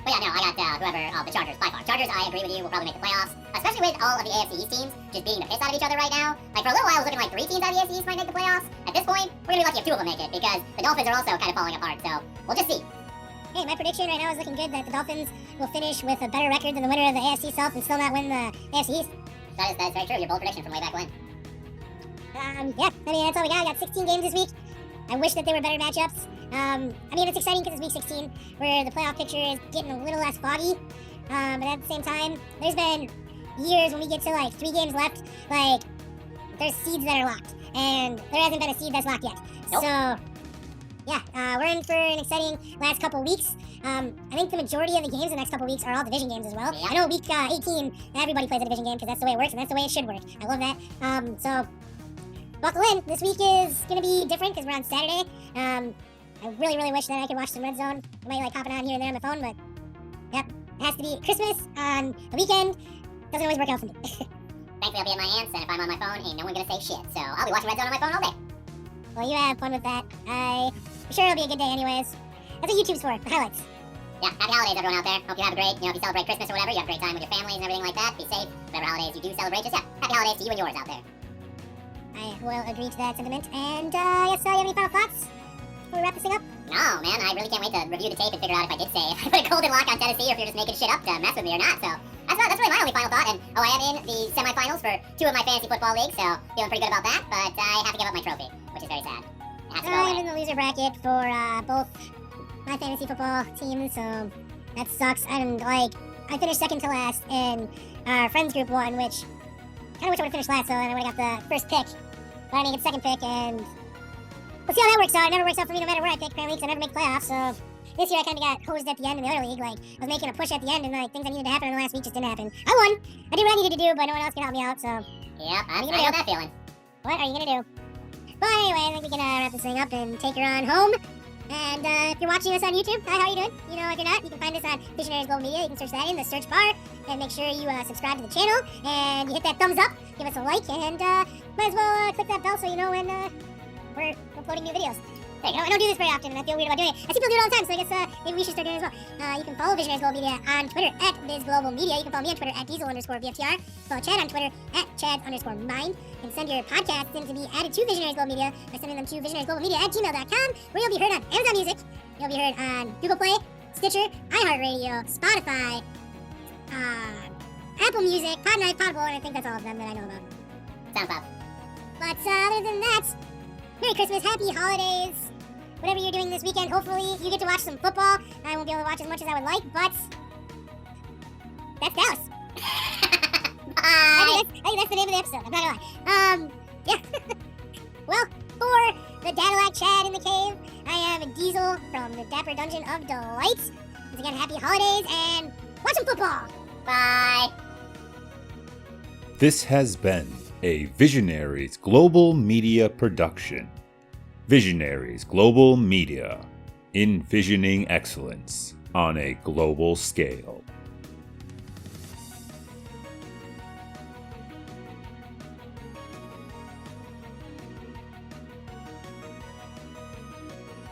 But yeah, no, I got the Chargers by far. Chargers, I agree with you, will probably make the playoffs, especially with all of the AFC East teams just beating the piss out of each other right now. Like, for a little while, it was looking like 3 teams out of the AFC East might make the playoffs. At this point, we're gonna be lucky if 2 of them make it, because the Dolphins are also kind of falling apart, so we'll just see. Hey, my prediction right now is looking good that the Dolphins will finish with a better record than the winner of the AFC South and still not win the AFC East. That is very true, your bold prediction from way back when. Yeah, I mean, that's all we got. We got 16 games this week. I wish that they were better matchups. I mean, it's exciting because it's week 16, where the playoff picture is getting a little less foggy. But at the same time, there's been years when we get to like 3 games left, like there's seeds that are locked, and there hasn't been a seed that's locked yet. Nope. So, yeah, we're in for an exciting last couple weeks. I think the majority of the games the next couple weeks are all division games as well. Yeah. I know week 18, everybody plays a division game because that's the way it works and that's the way it should work. I love that. So buckle in. This week is going to be different because we're on Saturday. I really, really wish that I could watch some Red Zone. I might like popping on here and there on my phone, but yep, it has to be Christmas on the weekend. Doesn't always work out for me. Thankfully, I'll be at my aunt's, and if I'm on my phone, ain't no one gonna say shit. So I'll be watching Red Zone on my phone all day. Well, you have fun with that. I'm sure it'll be a good day anyways. That's what YouTube's for, the highlights. Yeah, happy holidays, everyone out there. Hope you have a great, if you celebrate Christmas or whatever, you have a great time with your families and everything like that. Be safe. Whatever holidays you do celebrate, just happy holidays to you and yours out there. I will agree to that sentiment. And, yes, you have any final thoughts before we wrap this thing up? No, man, I really can't wait to review the tape and figure out if I did say if I put a golden lock on Tennessee or if you're just making shit up to mess with me or not. So that's really my only final thought. And I am in the semifinals for 2 of my fantasy football leagues, so feeling pretty good about that. But I have to give up my trophy, which is very sad. It has to go I'm away. in the loser bracket for both my fantasy football teams, so that sucks. And like, I finished second to last in our friends group one, which kind of wish I would have finished last, so then I would have got the first pick. But I didn't get second pick, and we'll see how that works out. It never works out for me no matter where I pick, apparently, because I never make playoffs. So this year I kind of got hosed at the end in the other league. Like, I was making a push at the end, and like things that needed to happen in the last week just didn't happen. I won. I did what I needed to do, but no one else could help me out. So Yep, I know that feeling. what are you gonna do? But anyway, I think we can wrap this thing up and take her on home. And if you're watching us on YouTube, hi, how are you doing? You know, if you're not, you can find us on Visionaries Global Media. You can search that in the search bar and make sure you subscribe to the channel and you hit that thumbs up, give us a like, and might as well click that bell so you know when we're uploading new videos. There you I go. don't do this very often, and I feel weird about doing it. I see people do it all the time, so I guess maybe we should start doing it as well. You can follow Visionaries Global Media on Twitter at VizGlobalMedia. You can follow me on Twitter at Diesel_VFTR. Follow Chad on Twitter at Chad_Mind. You can send your podcasts in to be added to Visionaries Global Media by sending them to visionariesglobalmedia@gmail.com, where you'll be heard on Amazon Music. You'll be heard on Google Play, Stitcher, iHeartRadio, Spotify, Apple Music, Podknife, Podbowl, and I think that's all of them that I know about. SoundCloud. But other than that, Merry Christmas, Happy Holidays. Whatever you're doing this weekend, hopefully you get to watch some football. I won't be able to watch as much as I would like, but that's Dallas. Bye. I think that's the name of the episode. I'm not gonna lie. Yeah. Well, for the Dadillac Chad in the cave, I am Diesel from the Dapper Dungeon of Delight. Once again, happy holidays and watch some football. Bye. This has been a Visionaries Global Media production. Visionaries Global Media, envisioning excellence on a global scale.